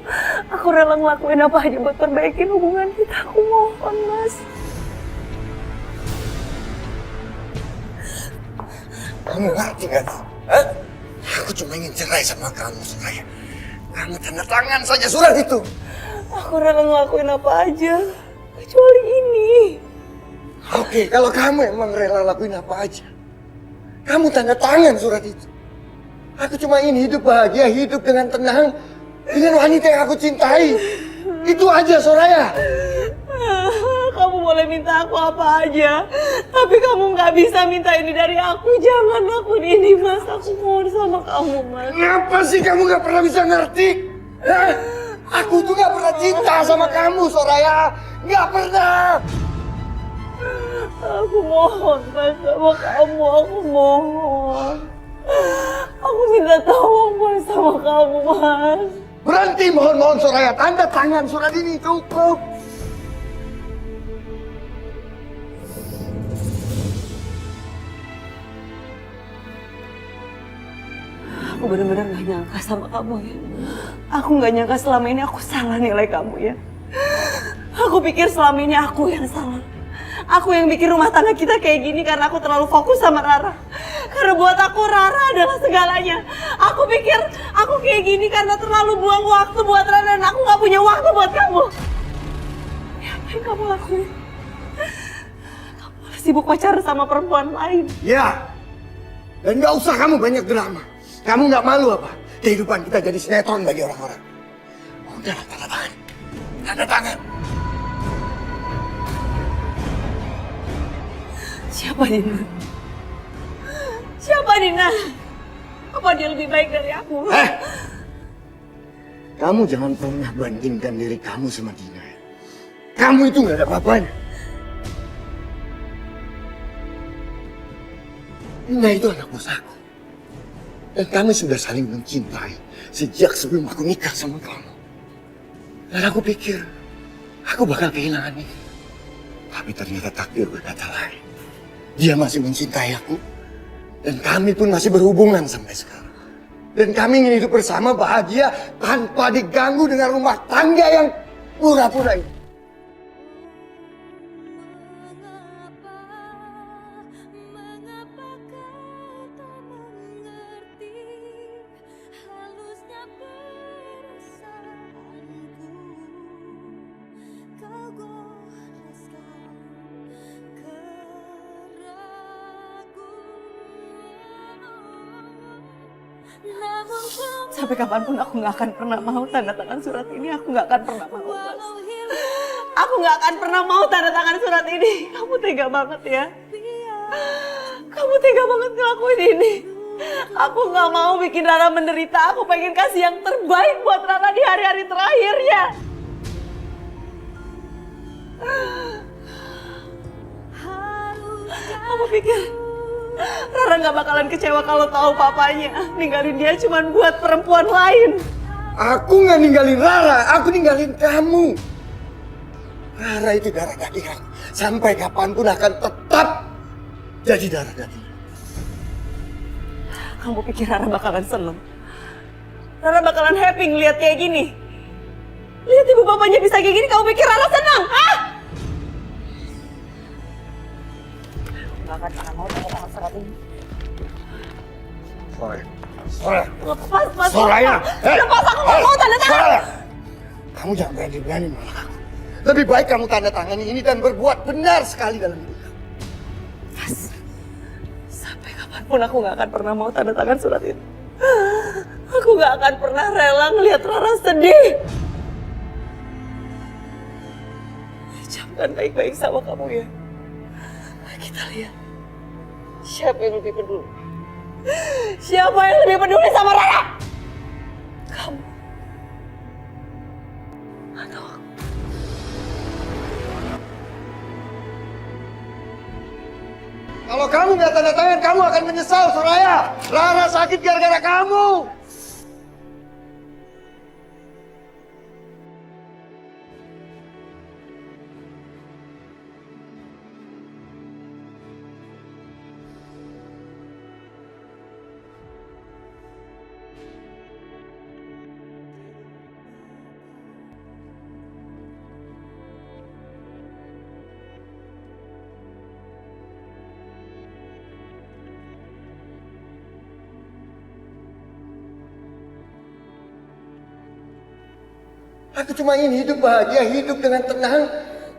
Aku rela ngelakuin apa aja buat perbaikin hubungan kita. Aku mohon, Mas. Kamu ngerti kan? Hah? Aku cuma ingin cerai sama kamu, Soraya. Kamu tanda tangan saja surat itu. Aku rela ngelakuin apa aja, kecuali ini. Oke, kalau kamu emang rela lakuin apa aja, kamu tanda tangan surat itu. Aku cuma ingin hidup bahagia, hidup dengan tenang, dengan wanita yang aku cintai. Itu aja, Soraya. Kamu boleh minta aku apa aja, tapi kamu nggak bisa minta ini dari aku. Jangan lakuin ini, Mas. Aku mohon sama kamu, Mas. Kenapa sih kamu nggak pernah bisa ngerti? Hah? Aku tuh nggak pernah cinta sama kamu, Soraya. Nggak pernah. Aku mohon, Mas, sama kamu. Aku mohon. Aku minta tolong, Mas, sama kamu, Mas. Berhenti mohon-mohon, Soraya. Tanda tangan surat ini cukup. Aku benar-benar gak nyangka sama kamu ya. Aku gak nyangka selama ini aku salah nilai kamu ya. Aku pikir selama ini aku yang salah. Aku yang bikin rumah tangga kita kayak gini karena aku terlalu fokus sama Rara. Karena buat aku Rara adalah segalanya. Aku pikir aku kayak gini karena terlalu buang waktu buat Rara dan aku gak punya waktu buat kamu. Ya, apa yang kamu lakuin? Kamu sibuk pacaran sama perempuan lain. Ya, dan gak usah kamu banyak drama. Kamu nggak malu apa? Kehidupan kita jadi sinetron bagi orang-orang. Udah, tanda tangan. Tanda tangan. Siapa Dina? Siapa Dina? Apa dia lebih baik dari aku? Kamu jangan pernah bandingkan diri kamu sama Dina. Kamu itu nggak ada apa-apanya. Dina itu anak bos aku. Dan kami sudah saling mencintai sejak sebelum aku nikah sama kamu. Dan aku pikir aku bakal kehilangan ini. Tapi ternyata takdir berkata lain. Dia masih mencintai aku. Dan kami pun masih berhubungan sampai sekarang. Dan kami ingin hidup bersama bahagia tanpa diganggu dengan rumah tangga yang pura-pura ini. Sampai kapanpun aku nggak akan pernah mau tanda tangan surat ini. Aku nggak akan pernah mau, Mas. Aku nggak akan pernah mau tanda tangan surat ini. Kamu tega banget ya. Kamu tega banget ngelakuin ini. Aku nggak mau bikin Rara menderita. Aku pengen kasih yang terbaik buat Rara di hari-hari terakhirnya. Kamu pikir Rara nggak bakalan kecewa kalau tahu papanya ninggalin dia cuma buat perempuan lain? Aku nggak ninggalin Rara, aku ninggalin kamu. Rara itu darah daging aku. Sampai kapanpun akan tetap jadi darah daging. Kamu pikir Rara bakalan seneng? Rara bakalan happy ngeliat kayak gini? Lihat ibu bapaknya bisa kayak gini, kamu pikir Rara senang? Hah? Gak akan pernah mau tanda tangan surat ini. Soraya. Lepas, Mas. Soraya. Lepas, aku gak mau tanda tangan. Soraya. Kamu jangan berani-berani menolak aku. Lebih baik kamu tanda tangani ini dan berbuat benar sekali dalam hidup kamu. Mas, sampai kapanpun aku gak akan pernah mau tanda tangan surat itu. Aku gak akan pernah rela ngelihat Rara sedih. Ucapkan baik-baik sama kamu ya. Kita lihat siapa yang lebih peduli. Siapa yang lebih peduli sama Rara? Kamu atau aku? Kalau kamu nggak tanda tangan, kamu akan menyesal, Soraya. Rara sakit gara-gara kamu. Aku cuma ingin hidup bahagia, hidup dengan tenang,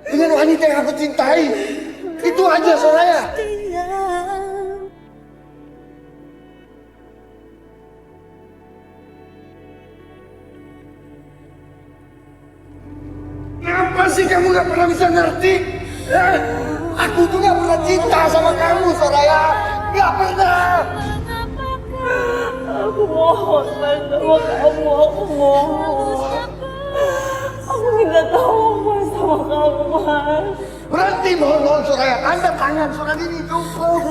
dengan wanita yang aku cintai. Itu aja, Soraya. Kenapa sih kamu gak pernah bisa ngerti? Aku tuh gak pernah cinta sama kamu, Soraya. Gak pernah. Aku mohon, Mas, sama kamu. Aku mohon. Aku minta tolong sama kamu, Mas. Berhenti mohon-mohon, Soraya. Tanda tangan surat ini cukup.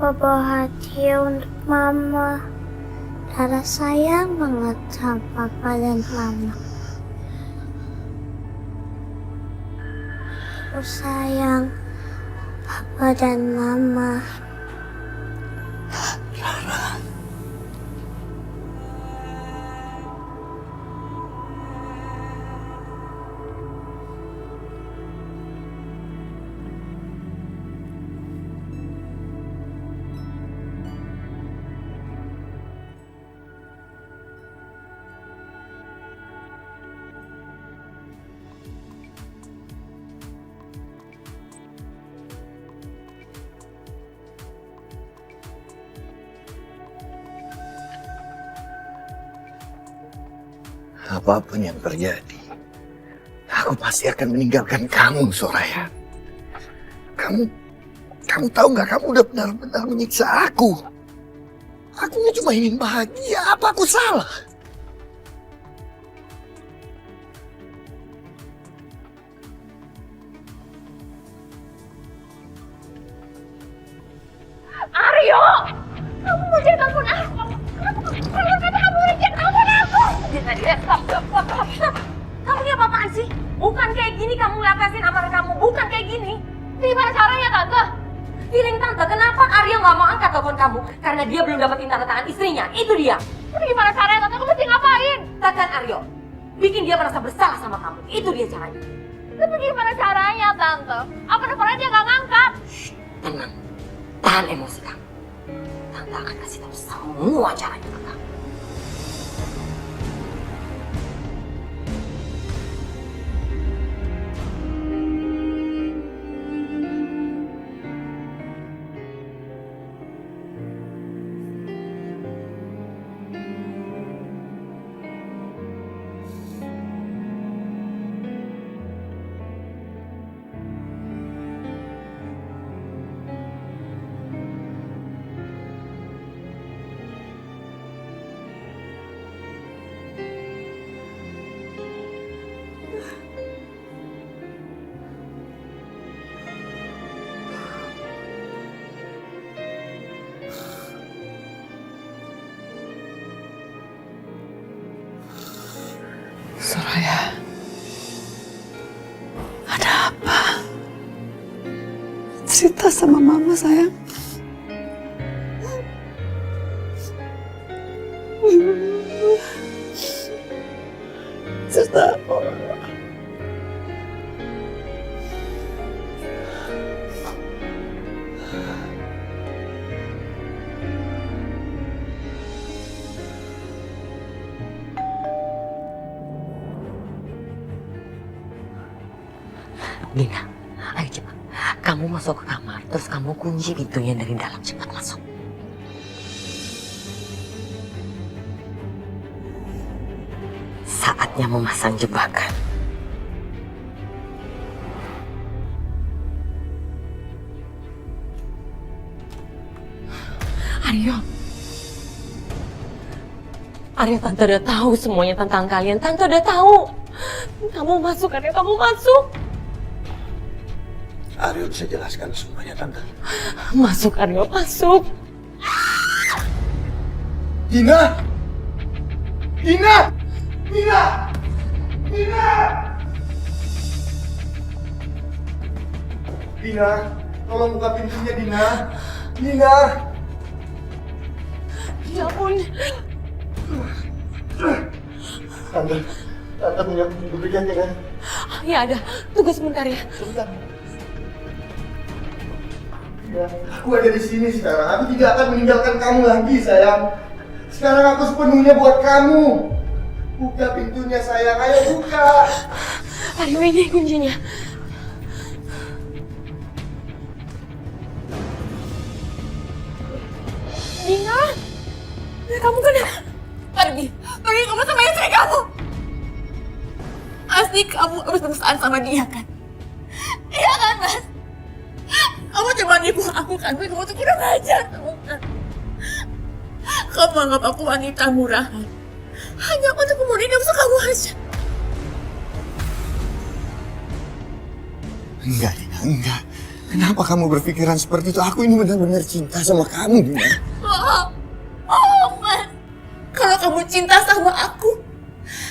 Papa bawa hadiah untuk Mama. Rara sayang banget sama Papa dan Mama. Aku sayang Papa dan Mama. Apapun yang terjadi, aku pasti akan meninggalkan kamu, Soraya. Kamu tahu nggak? Kamu udah benar-benar menyiksa aku. Aku cuma ingin bahagia. Apa aku salah? Aryo! Kamu mau jadi telepon aku? Kamu kata kamu mau jadi telepon aku? Stop. Kamu ini apa-apaan sih? Bukan kayak gini kamu ngatasin amarah kamu. Bukan kayak gini. Gimana caranya, Tante? Feeling Tante, kenapa Aryo nggak mau angkat telepon kamu? Karena dia belum dapetin tanda tangan istrinya. Itu dia. Tapi gimana caranya, Tante? Kamu mesti ngapain? Tekan Aryo. Bikin dia merasa bersalah sama kamu. Itu dia caranya. Tapi gimana caranya, Tante? Apa teleponnya dia nggak ngangkat? Tenang. Tahan emosi kamu. Tante akan kasih tahu semua caranya ke kamu. Soraya, ada apa? Cerita sama Mama, sayang. Cerita apa? Dina, ayo cepat. Kamu masuk ke kamar, terus kamu kunci pintunya dari dalam. Cepat masuk. Saatnya memasang jebakan. Aryo. Aryo, Tante udah tahu semuanya tentang kalian. Tante udah tahu. Kamu masuk, Aryo. Kamu masuk. Aryo bisa jelaskan semuanya, Tante. Masuk, Aryo. Masuk. Dina! Dina! Dina! Dina! Dina, tolong buka pintunya, Dina. Dina! Ya ampun. Tante punya pekerjaannya kan? Ya ada, tunggu sebentar ya. Sebentar. Ya, aku ada di sini sekarang. Aku tidak akan meninggalkan kamu lagi, sayang. Sekarang aku sepenuhnya buat kamu. Buka pintunya, sayang. Ayo buka. Ayo, ini kuncinya. Dina, kamu kenapa? Pergi kamu sama istri kamu. Pasti kamu harus berusaha sama dia kan? Iya kan, Mas? Kamu cuma nipu aku kan? Kamu tuh kurang ajar. Kamu anggap aku wanita murahan hanya untuk memenuhi nafsu kamu aja. Enggak, Dina, enggak. Kenapa kamu berpikiran seperti itu? Aku ini benar-benar cinta sama kamu, Dina. Oh, Mas. Kalau kamu cinta sama aku,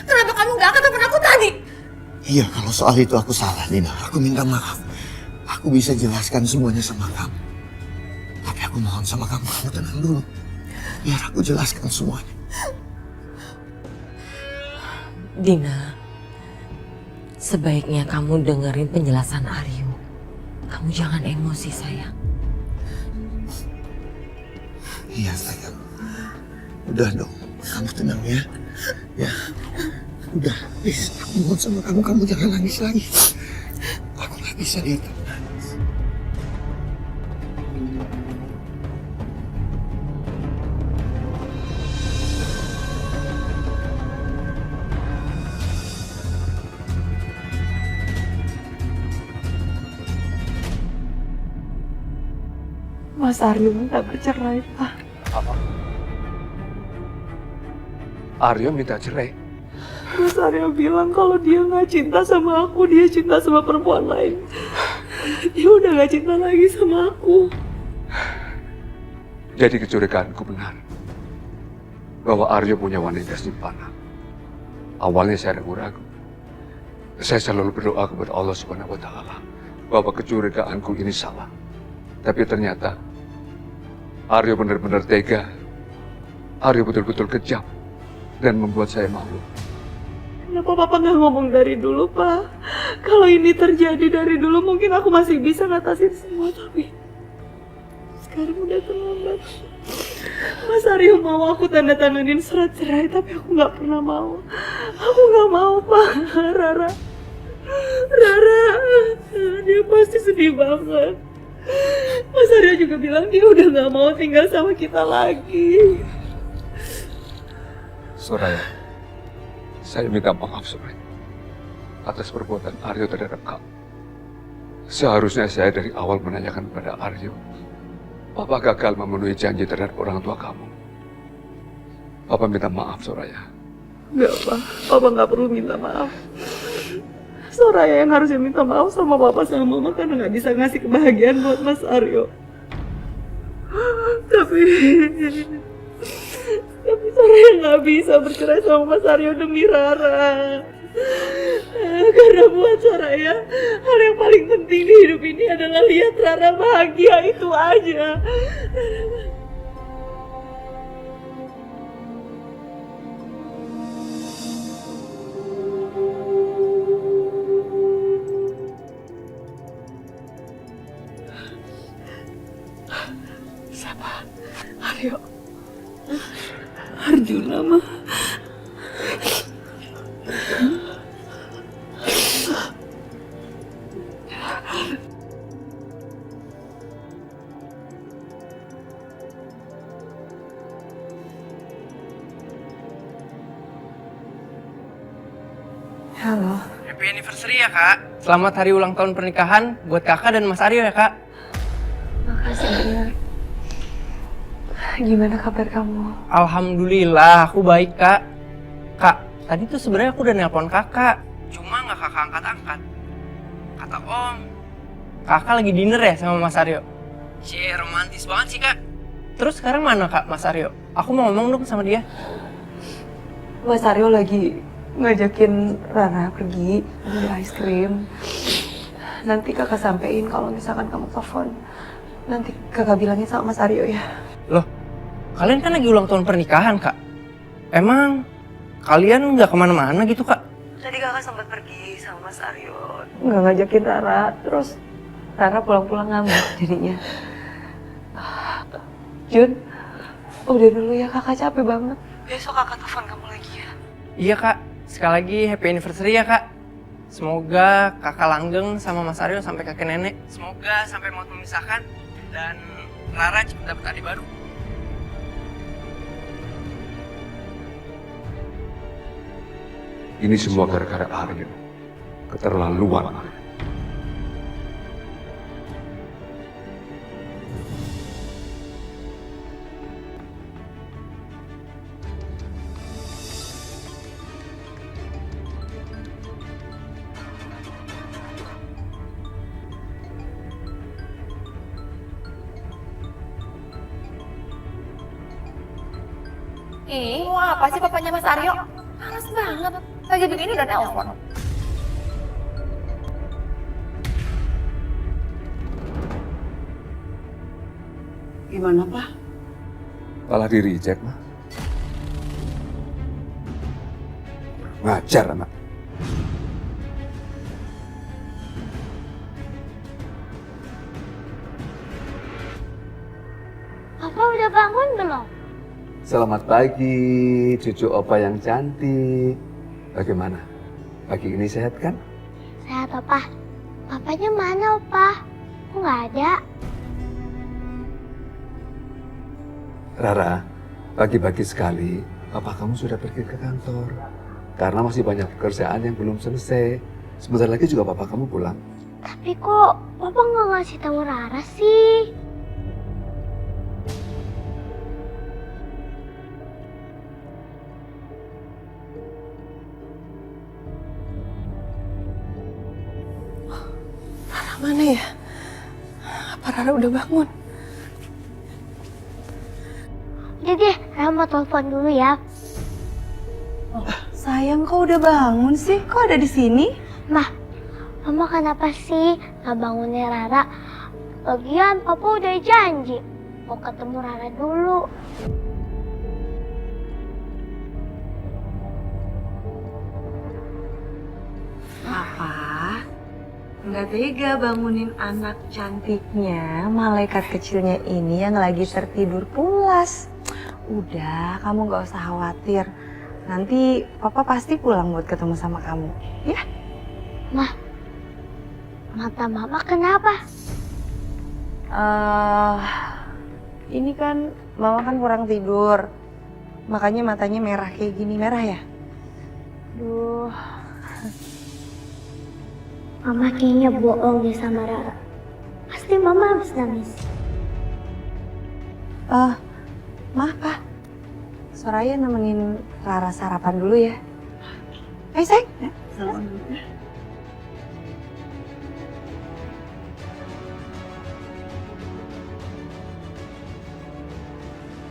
kenapa kamu gak angkat telepon aku tadi? Iya, kalau soal itu aku salah, Dina. Aku minta maaf. Aku bisa jelaskan semuanya sama kamu. Tapi aku mohon sama kamu, kamu tenang dulu. Biar aku jelaskan semuanya. Dina, sebaiknya kamu dengerin penjelasan Aryo. Kamu jangan emosi, sayang. Iya sayang. Udah dong, kamu tenang ya. Ya, udah, please. Aku mohon sama kamu, kamu jangan nangis lagi. Aku gak bisa lihat kamu nangis. Mas Aryo minta bercerai, Pak. Apa? Aryo minta cerai? Mas Aryo bilang kalau dia nggak cinta sama aku, dia cinta sama perempuan lain. Dia udah nggak cinta lagi sama aku. Jadi kecurigaanku benar. Bahwa Aryo punya wanita simpanan. Awalnya saya ragu-ragu. Saya selalu berdoa kepada Allah Subhanahu wa Ta'ala bahwa kecurigaanku ini salah. Tapi ternyata Aryo benar-benar tega. Aryo betul-betul kejam dan membuat saya malu. Kenapa Papa nggak ngomong dari dulu, Pak? Kalau ini terjadi dari dulu, mungkin aku masih bisa ngatasin semua, tapi sekarang udah terlambat. Mas Aryo mau aku tanda tanganin surat cerai, tapi aku nggak pernah mau. Aku nggak mau, Pak. Rara, dia pasti sedih banget. Mas Aryo juga bilang dia udah gak mau tinggal sama kita lagi. Soraya, saya minta maaf Soraya atas perbuatan Aryo terhadap kamu. Seharusnya saya dari awal menanyakan kepada Aryo, Papa gagal memenuhi janji terhadap orang tua kamu. Papa minta maaf Soraya. Gak, Pak. Papa gak perlu minta maaf. Soraya yang harusnya minta maaf sama Papa sama Mama karena gak bisa ngasih kebahagiaan buat Mas Aryo. Tapi Soraya gak bisa bercerai sama Mas Aryo demi Rara. Karena buat Soraya, hal yang paling penting di hidup ini adalah lihat Rara bahagia, itu aja. Siapa? Aryo. Arjuna mah. Halo. Happy anniversary ya, Kak. Selamat hari ulang tahun pernikahan buat Kakak dan Mas Aryo ya, Kak. Makasih banyak. Gimana kabar kamu? Alhamdulillah, aku baik, Kak. Kak, tadi tuh sebenarnya aku udah nelpon Kakak. Cuma nggak Kakak angkat-angkat. Kata Om, Kakak lagi dinner ya sama Mas Aryo. Cie, romantis banget sih, Kak. Terus sekarang mana, Kak, Mas Aryo? Aku mau ngomong dong sama dia. Mas Aryo lagi ngajakin Rara pergi beli es krim. Nanti kakak sampein kalau misalkan kamu telepon. Nanti kakak bilangin sama Mas Aryo ya. Loh, kalian kan lagi ulang tahun pernikahan, Kak. Emang kalian nggak kemana-mana gitu, Kak? Tadi kakak sempat pergi sama Mas Aryo. Nggak ngajakin Rara, terus Rara pulang-pulang ngambek jadinya. Jun, udah dulu ya, kakak capek banget. Besok kakak telepon kamu lagi ya. Iya, Kak. Sekali lagi happy anniversary ya, Kak. Semoga Kakak langgeng sama Mas Aryo sampai kakek nenek. Semoga sampai maut memisahkan dan Rara cepat dapat adik baru. Ini semua gara-gara Aryo. Keterlaluan Aryo. Mau apa sih papanya Mas Aryo? Panas banget. Lagi begini udah nelpon. Gimana, Pak? Malah di reject, mah. Ngajar anak. Papa udah bangun belum? Selamat pagi, cucu opa yang cantik. Bagaimana? Pagi ini sehat kan? Sehat, Opa. Papanya mana, Opa? Kok nggak ada? Rara, pagi-pagi sekali, papa kamu sudah pergi ke kantor. Karena masih banyak pekerjaan yang belum selesai. Sebentar lagi juga papa kamu pulang. Tapi kok Papa nggak ngasih tahu Rara sih? Rara mana ya? Apa Rara udah bangun? Udah deh, Rara mau telepon dulu ya. Sayang, kok udah bangun sih? Kok ada di sini? Mah, Mama kenapa sih nggak bangunin Rara? Lagian Papa udah janji mau ketemu Rara dulu. Papa, nggak tega bangunin anak cantiknya, malaikat kecilnya ini yang lagi tertidur pulas. Udah, kamu nggak usah khawatir. Nanti Papa pasti pulang buat ketemu sama kamu, ya? Mah, mata Mama kenapa? Ini kan Mama kan kurang tidur, makanya matanya merah kayak gini. Merah ya? Duh. Mama kayaknya bohong deh sama Rara. Pasti Mama habis nangis. Maaf, Pak. Soraya nemenin Rara sarapan dulu ya. Ayo, sayang. Sarapan dulu.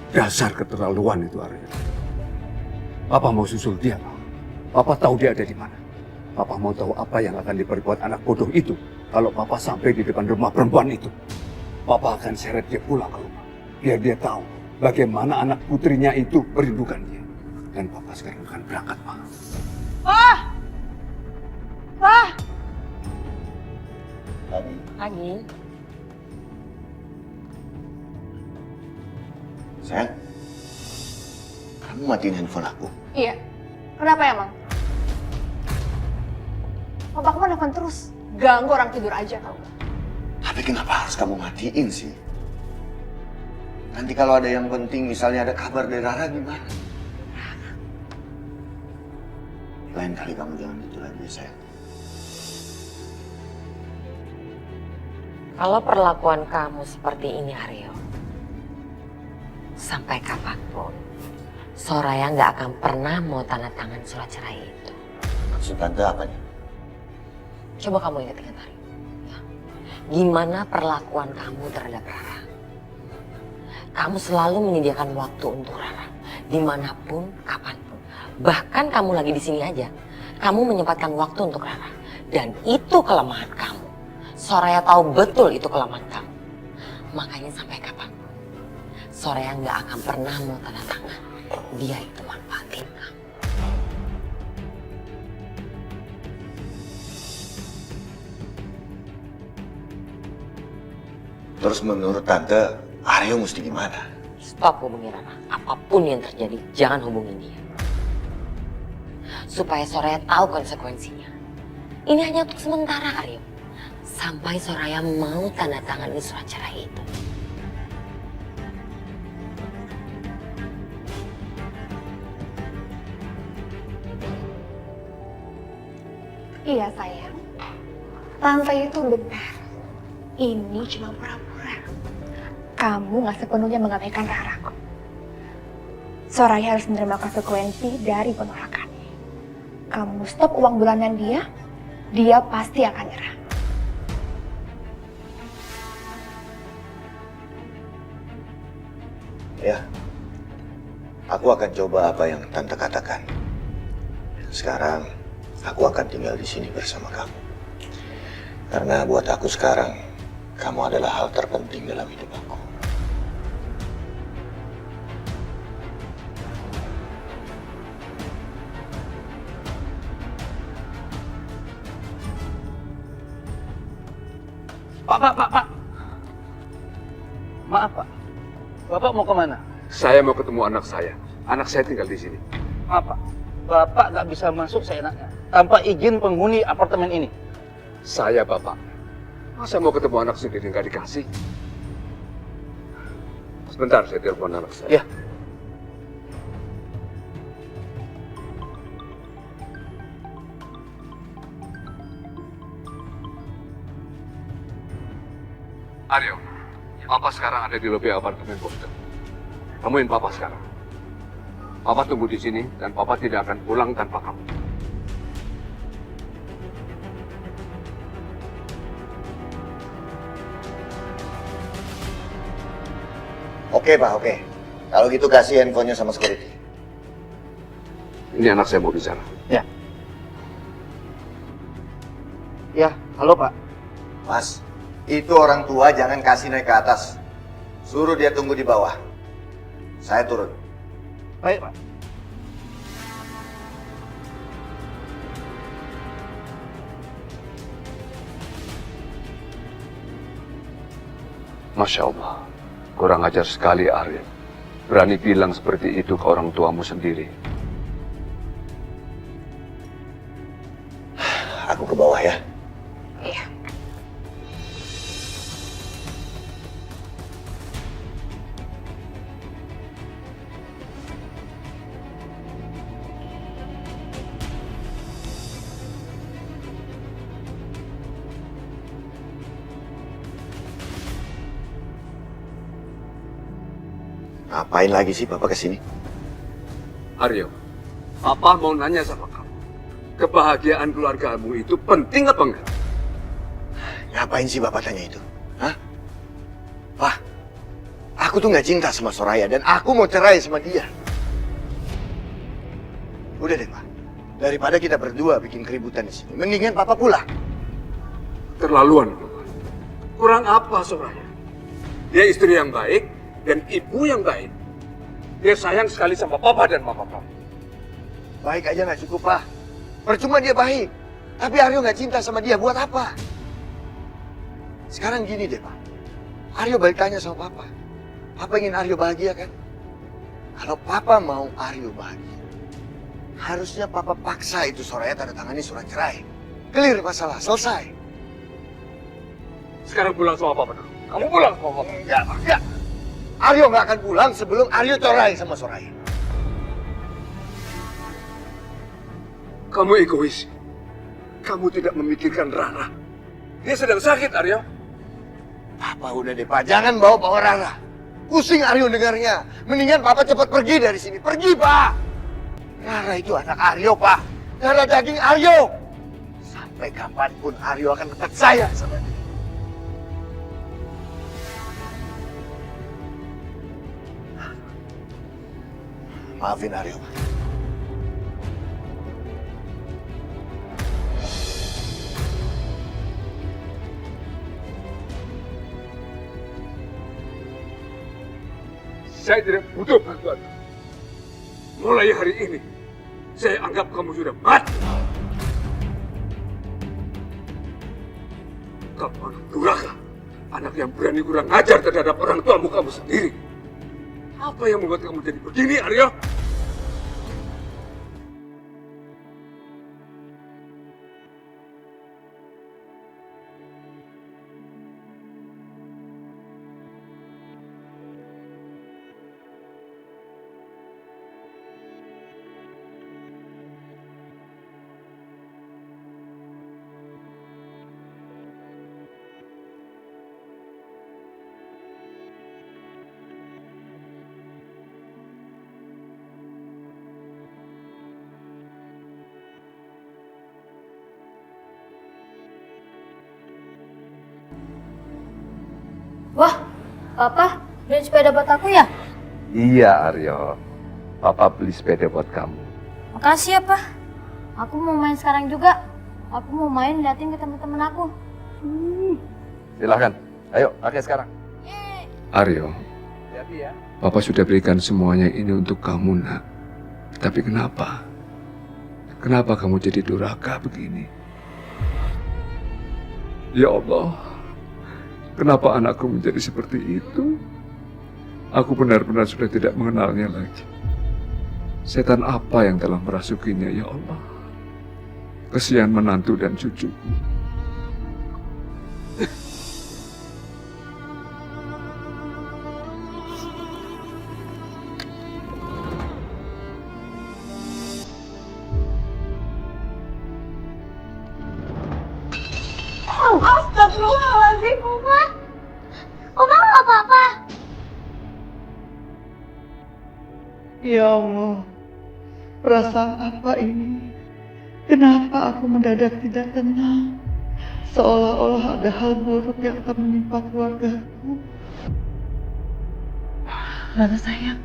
Dasar keterlaluan itu Arya. Papa mau susul dia, Pak. Papa tahu dia ada di mana. Papa mau tahu apa yang akan diperbuat anak bodoh itu kalau Papa sampai di depan rumah perempuan itu. Papa akan seret dia pulang ke rumah. Biar dia tahu bagaimana anak putrinya itu merindukan dia. Dan Papa sekarang akan berangkat, Pak. Pak! Pak! Lagi. Sayang, kamu matiin handphone aku. Iya. Kenapa emang? Papa kamu nelfon terus. Ganggu orang tidur aja tau. Tapi kenapa harus kamu matiin sih? Nanti kalau ada yang penting, misalnya ada kabar dari Rara gimana? Lain kali kamu jangan gitu lagi ya, sayang. Kalau perlakuan kamu seperti ini, Aryo, sampai kapanpun, Soraya nggak akan pernah mau tanda tangan surat cerai itu. Maksud tante apa nih? Coba kamu ingat-ingat, Aryo. Ya. Gimana perlakuan kamu terhadap Rara? Kamu selalu menyediakan waktu untuk Rara, dimanapun, kapanpun. Bahkan kamu lagi di sini aja, kamu menyempatkan waktu untuk Rara. Dan itu kelemahan kamu. Soraya tahu betul itu kelemahan kamu. Makanya sampai kapanpun, Soraya nggak akan pernah mau tanda tangan. Dia itu manfaatin kamu. Terus menurut tante, Aryo mesti gimana? Stop hubungi Rara. Apapun yang terjadi, jangan hubungi dia. Supaya Soraya tahu konsekuensinya. Ini hanya untuk sementara, Aryo. Sampai Soraya mau tanda tangan di surat cerai itu. Iya sayang. Tante itu benar. Ini cuma pura-pura. Kamu gak sepenuhnya mengabaikan Rara kok. Soraya harus menerima konsekuensi dari penolakan. Kamu stop uang bulanan dia pasti akan nyerah. Ya, aku akan coba apa yang tante katakan. Sekarang, aku akan tinggal di sini bersama kamu. Karena buat aku sekarang, kamu adalah hal terpenting dalam hidup aku. Pak. Maaf, Pak. Bapak mau kemana? Saya mau ketemu anak saya. Anak saya tinggal di sini. Maaf, Pak. Bapak nggak bisa masuk seenaknya tanpa izin penghuni apartemen ini. Saya bapak. Masa mau ketemu anak sendiri nggak dikasih? Sebentar, saya telepon anak saya. Ya. Aryo, Papa sekarang ada di lobi apartemen Boston. Temuin Papa sekarang. Papa tunggu di sini dan Papa tidak akan pulang tanpa kamu. Oke Pak, oke. Kalau gitu kasih handphonenya sama security. Ini anak saya mau bicara. Ya. Ya, halo Pak. Mas, itu orang tua jangan kasih naik ke atas. Suruh dia tunggu di bawah. Saya turun. Baik, Pak. Masya Allah, kurang ajar sekali Aryo. Berani bilang seperti itu ke orang tuamu sendiri. Aku ke bawah ya. Iya. Ngapain lagi sih Papa kesini? Aryo, Papa mau nanya sama kamu. Kebahagiaan keluargamu itu penting apa enggak? Ngapain sih Bapak tanya itu? Hah? Pak, aku tuh nggak cinta sama Soraya dan aku mau cerai sama dia. Udah deh Pak, daripada kita berdua bikin keributan di sini, mendingan Papa pulang. Terlaluan, Papa. Kurang apa Soraya? Dia istri yang baik dan ibu yang baik. Dia sayang sekali sama Papa dan Mama kamu. Baik aja nggak cukup Pak. Percuma dia baik, tapi Aryo nggak cinta sama dia, buat apa? Sekarang gini deh Pak, Aryo balik tanya sama Papa. Papa ingin Aryo bahagia kan? Kalau Papa mau Aryo bahagia, harusnya Papa paksa itu Soraya tanda tangani surat cerai. Clear masalah, selesai. Sekarang pulang sama Papa dulu. Kamu pulang sama Papa. Enggak, Pak, enggak. Aryo nggak akan pulang sebelum Aryo cerai sama Soraya. Kamu egois. Kamu tidak memikirkan Rara. Dia sedang sakit, Aryo. Papa udah deh Pak, jangan bawa-bawa Rara. Pusing Aryo dengarnya. Mendingan Papa cepat pergi dari sini. Pergi Pak. Rara itu anak Aryo Pak. Darah daging Aryo. Sampai kapanpun Aryo akan tetap sayang sama dia. Maafin Aryo Pak. Saya tidak butuh bantuan. Mulai hari ini, saya anggap kamu sudah mati. Kamu anak durhaka, anak yang berani kurang ajar terhadap orang tuamu kamu sendiri. Apa yang membuat kamu jadi begini, Aryo? Wah, Papa, beli sepeda buat aku ya? Iya, Aryo. Papa beli sepeda buat kamu. Makasih ya, Pak. Aku mau main sekarang juga. Aku mau main liatin ke teman-teman aku. Silahkan. Ayo, pakai sekarang. Aryo, Papa sudah berikan semuanya ini untuk kamu, nak. Tapi kenapa? Kenapa kamu jadi durhaka begini? Ya Allah, Kenapa anakku menjadi seperti itu? Aku benar-benar sudah tidak mengenalnya lagi. Setan apa yang telah merasukinya, ya Allah? Kesian menantu dan cucuku. Astagfirullahaladzim, Oma. Oma nggak apa-apa. Ya Allah, perasaan apa ini? Kenapa aku mendadak tidak tenang? Seolah-olah ada hal buruk yang akan menimpa keluargaku. Rara sayang,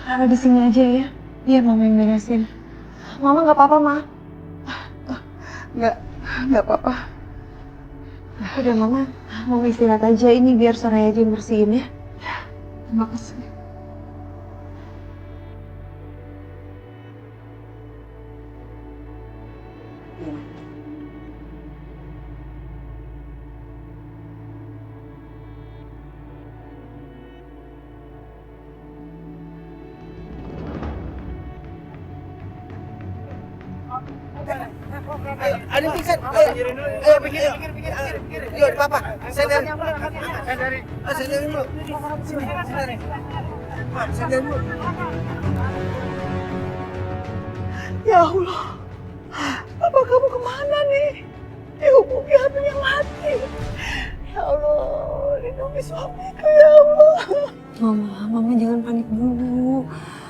Rara di sini aja ya. Biar Mama yang beresin. Mama nggak apa-apa, Ma. Nggak apa-apa. Udah Mama, mau istirahat aja ini biar Soraya aja yang bersihin ya. Terima kasih. Ada pingsan. Ayo pikir. Yuk, Papa. Saya dari dulu. Saya dari dulu. Ya Allah, Papa kamu kemana nih? Dihubungi HP-nya mati. Ya Allah, lindungi suamiku ya Allah. Mama jangan panik dulu.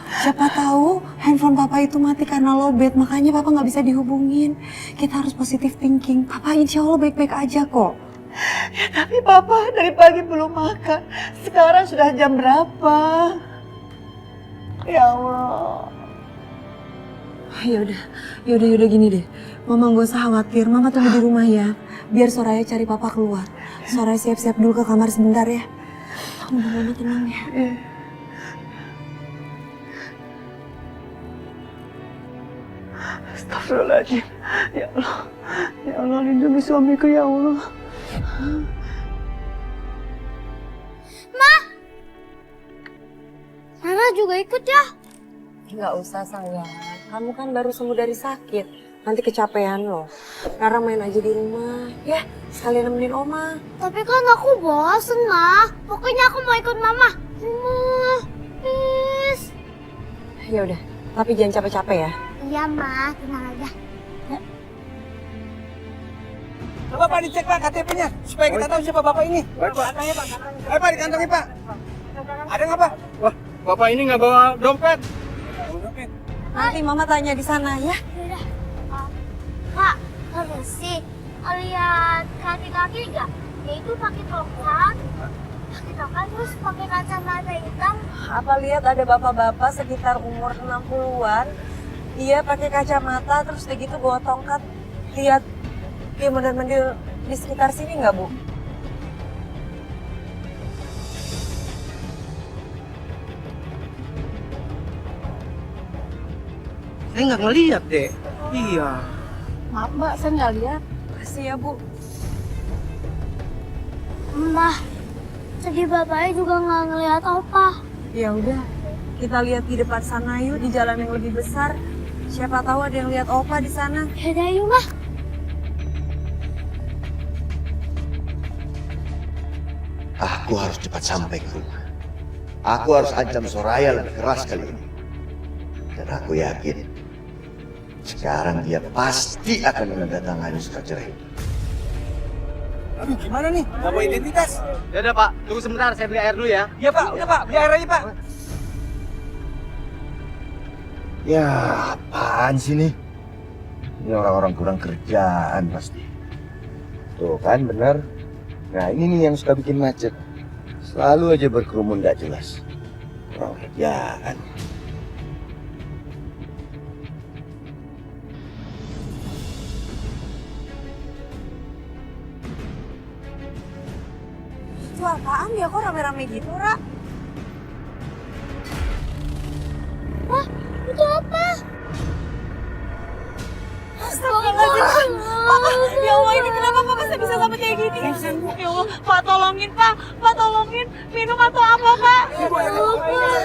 Siapa tahu handphone Papa itu mati karena lowbat, makanya Papa nggak bisa dihubungin. Kita harus positive thinking. Papa insya Allah baik-baik aja kok. Ya tapi Papa dari pagi belum makan. Sekarang sudah jam berapa? Ya Allah. Yaudah gini deh. Mama nggak usah khawatir. Mama tunggu di rumah ya. Biar Soraya cari Papa keluar. Soraya siap-siap dulu ke kamar sebentar ya. Udah Mama tenang ya. Astagfirullahaladzim. Ya Allah lindungi suamiku ya Allah. Ma, Rara juga ikut ya? Nggak usah sayang. Kamu kan baru sembuh dari sakit. Nanti kecapean loh. Rara main aja di rumah. Ya, sekalian nemenin Oma. Tapi kan aku bosen, Ma. Pokoknya aku mau ikut Mama. Ma, please. Ya udah, tapi jangan capek-capek ya. Iya, Ma. Tenang aja. Coba Pak dicek Pak KTP-nya supaya kita tahu siapa Bapak ini. Baik, Pak. Katanya Pak. Ayo Pak dikantongi Pak. Ada nggak Pak? Wah, Bapak ini nggak bawa dompet. Nanti Mama tanya di sana ya. Yaudah. Kak, terus sih lihat kaki-kaki nggak? Dia itu pakai tongkat terus pakai kacamata hitam. Apa lihat ada bapak-bapak sekitar umur 60-an. Dia pakai kacamata terus udah gitu bawa tongkat. Lihat dia mondar-mandir di sekitar sini nggak, Bu? Saya nggak ngeliat deh. Iya. Maaf Mbak, saya nggak lihat. Kasih ya Bu. Mah, tadi bapaknya juga nggak ngeliat Opa. Ya udah, kita lihat di depan sana yuk, di jalan yang lebih besar. Siapa tahu ada yang lihat Opa di sana. Yaudah yuk, Mah. Aku harus cepat sampai ke rumah. Aku harus ancam Soraya lebih keras kali ini. Dan aku yakin, sekarang dia pasti akan menandatangani surat cerai. Aduh gimana nih? Gak bawa identitas. Ya udah Pak, tunggu sebentar, saya beli air dulu ya. Iya Pak, udah Pak, beli air aja Pak. Ya, apaan sih nih? Ini orang-orang kurang kerjaan pasti. Tuh kan, bener. Nah, ini nih yang suka bikin macet. Selalu aja berkerumun gak jelas. Kurang kerjaan. Itu apaan ya? Kok rame-rame gitu, Ra? Wah, itu apa? Astagfirullahaladzim. Papa, ya Allah ini kenapa Papa bisa sampai kayak gini? Ya Allah, Pak tolongin Pak. Pak tolongin minum atau apa Pak?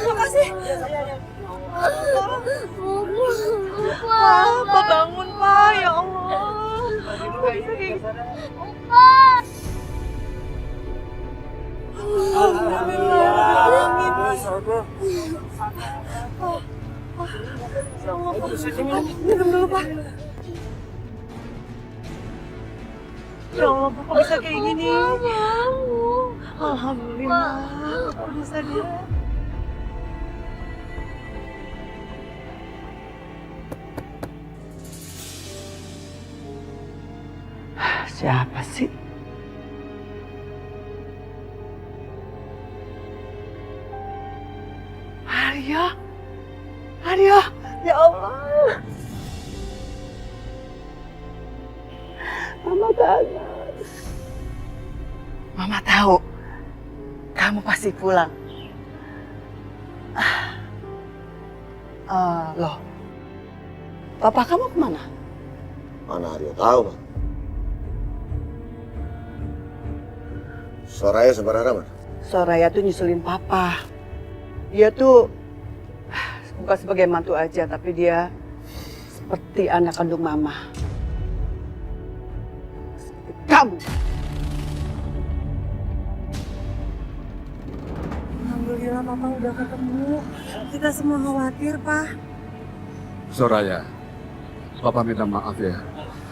Makasih. Pak bangun Pak, ya Allah. Kok bisa kayak gini? Minum dulu Pak. Ya Allah, kok bisa kayak gini? Alhamdulillah, kok bisa dia? Siapa sih? Aryo, Aryo, ya Allah. Mama kangen. Mama tahu kamu pasti pulang. Loh, Papa kamu kemana? Mana Aryo tahu, Bang. Soraya sebenarnya mana? Soraya tuh nyusulin Papa. Dia tuh bukan sebagai mantu aja, tapi dia seperti anak kandung Mama. Seperti kamu. Alhamdulillah Papa udah ketemu. Kita semua khawatir, Pak. Soraya, Papa minta maaf ya.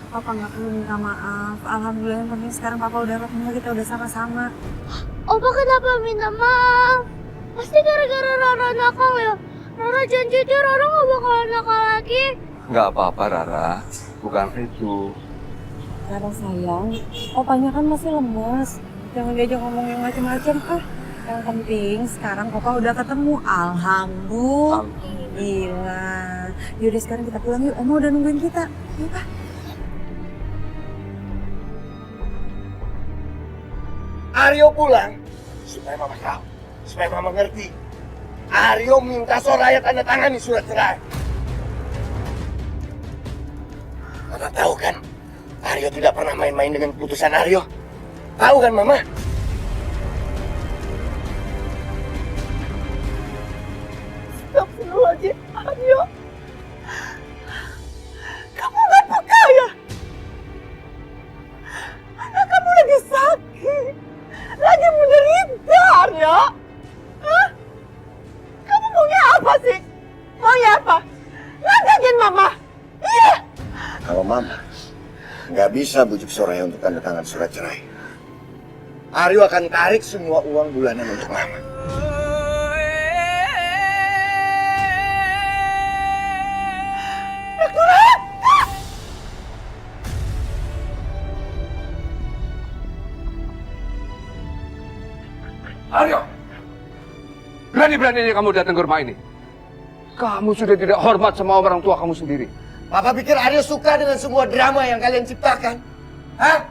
Papa nggak perlu minta maaf. Alhamdulillah yang penting sekarang Papa udah ketemu, kita udah sama-sama. Opa kenapa minta maaf? Pasti gara-gara Rara nakal ya? Rara janji aja Rara nggak bakalan nakal lagi. Nggak apa-apa Rara, bukan itu. Rara sayang, opanya kan masih lemes. Jangan diajak ngomong yang macam-macam ah. Yang penting sekarang Papa udah ketemu. Alhamdulillah. Yaudah sekarang kita pulang yuk, Oma udah nungguin kita. Yuk Pak. Aryo pulang supaya Mama tahu, supaya Mama ngerti. Aryo minta Soraya tanda tangani surat cerai. Mama tahu kan, Aryo tidak pernah main-main dengan keputusan Aryo. Tahu kan Mama? Astagfirullahaladzim, Aryo. Kamu nggak peka ya? Anak kamu lagi sakit. Lagi menderita, Aryo. Hah? Kamu maunya apa sih? Maunya apa? Ngadengin Mama? Iya. Kalau Mama nggak bisa bujuk Soraya untuk tanda tangan surat cerai, Aryo akan tarik semua uang bulanan untuk Mama. Aryo, berani-beraninya kamu datang ke rumah ini. Kamu sudah tidak hormat sama orang tua kamu sendiri. Papa pikir Aryo suka dengan semua drama yang kalian ciptakan? Hah?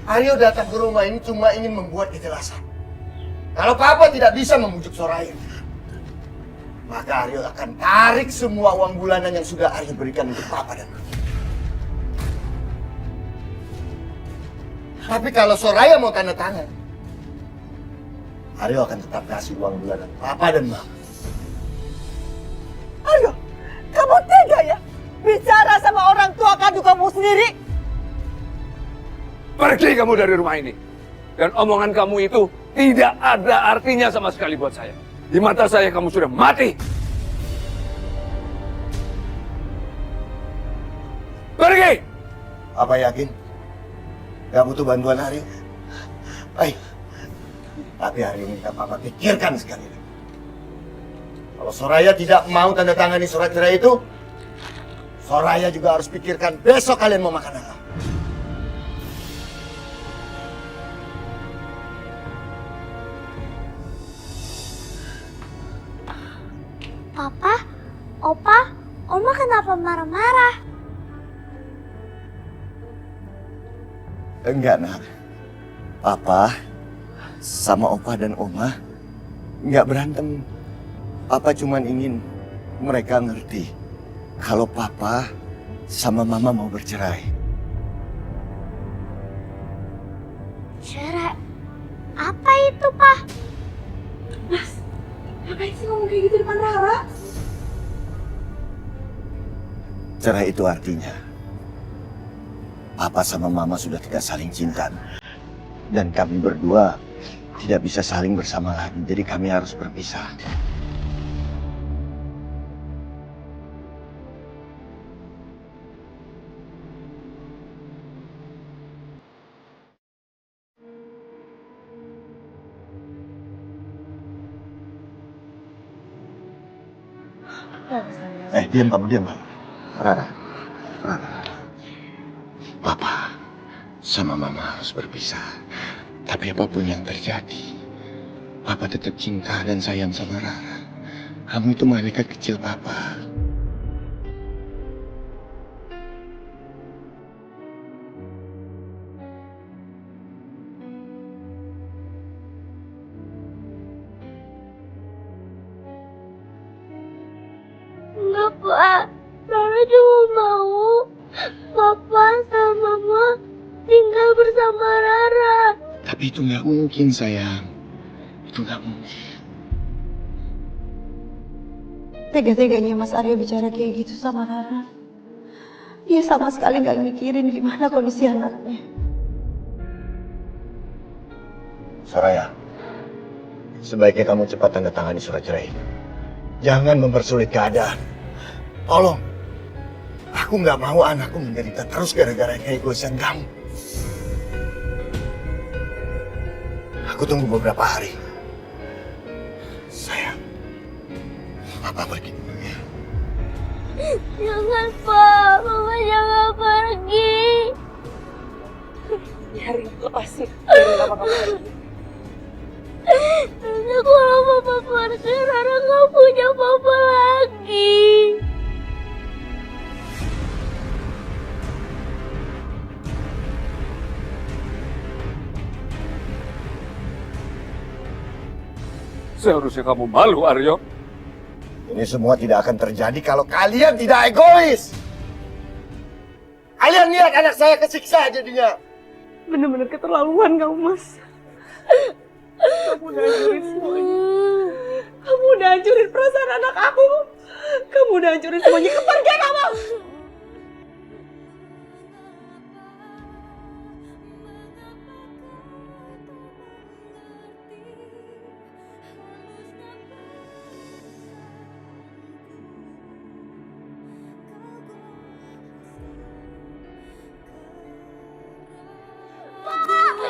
Aryo datang ke rumah ini cuma ingin membuat kejelasan. Kalau Papa tidak bisa membujuk Soraya, maka Aryo akan tarik semua uang bulanan yang sudah Aryo berikan untuk Papa dan Mama. Tapi kalau Soraya mau tanda tangan, Aryo akan tetap kasih uang bulanan Papa dan Mama. Aryo, kamu tega ya? Bicara sama orang tua kandung kamu sendiri? Pergi kamu dari rumah ini. Dan omongan kamu itu tidak ada artinya sama sekali buat saya. Di mata saya kamu sudah mati. Pergi! Papa yakin? Gak butuh bantuan Aryo? Baik. Tapi Aryo minta Papa pikirkan sekali lagi. Kalau Soraya tidak mau tanda tangani surat cerai itu, Soraya juga harus pikirkan besok kalian mau makan apa. Papa, Opa, Oma kenapa marah-marah? Enggak, Nak. Papa sama Opa dan Oma nggak berantem. Papa cuman ingin mereka ngerti kalau Papa sama Mama mau bercerai. Cerai? Apa itu, Pak? Mas, ngapain sih ngomong kayak gitu depan Rara? Cerai itu artinya Papa sama Mama sudah tidak saling cinta. Dan kami berdua tidak bisa saling bersama lagi. Jadi kami harus berpisah. Diam kamu, diam kamu. Rara. Papa sama Mama harus berpisah. Tapi apapun yang terjadi, Papa tetap cinta dan sayang sama Rara. Kamu itu malaikat kecil Papa. Enggak, Pak. Rara cuma mau Papa sama Mama tinggal bersama Rara. Tapi itu nggak mungkin, sayang. Itu nggak mungkin. Tega-teganya Mas Aryo bicara kayak gitu sama Rara. Dia sama sekali nggak mikirin gimana kondisi anaknya. Soraya, sebaiknya kamu cepat tanda tangani surat cerai. Jangan mempersulit keadaan. Tolong. Aku nggak mau anakku menderita terus gara-gara keegoisan kamu. Aku tunggu beberapa hari. Sayang, Papa pergi dulu ya. Jangan, Pak. Mama jangan pergi. Biarin, lepasin. Biarin Mama kamu pergi. Nanti kalau Papa pergi, Rara nggak punya Papa lagi. Seharusnya kamu malu, Aryo. Ini semua tidak akan terjadi kalau kalian tidak egois. Kalian lihat anak saya kesiksa jadinya. Bener-bener keterlaluan kamu, Mas. Kamu udah hancurin semuanya. Kamu udah hancurin perasaan anak aku. Kamu udah hancurin semuanya. Pergi kamu!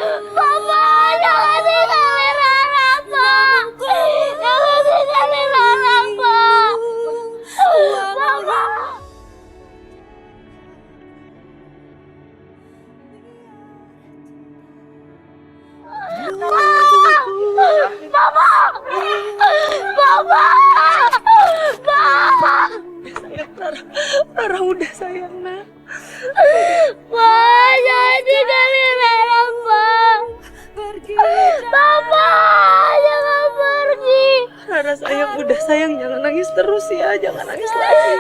Papa, jangan tinggalin Rara, Pak. Jangan tinggalin Rara, Pak. Papa. Papa. Papa. Papa. Rara udah sayang, nak. Pak, jangan tinggalin Rara, Pak. Papa, jangan pergi. Rara sayang, udah sayang. Jangan nangis terus ya. Jangan nangis lagi.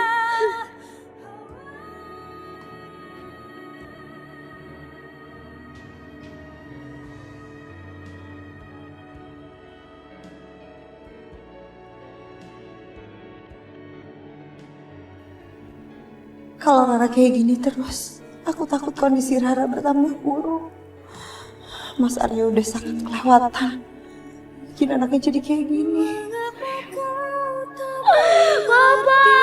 Kalau Rara kayak gini terus, aku takut kondisi Rara bertambah buruk. Mas Aryo udah sangat kelewatan. Bikin anaknya jadi kayak gini. Papa.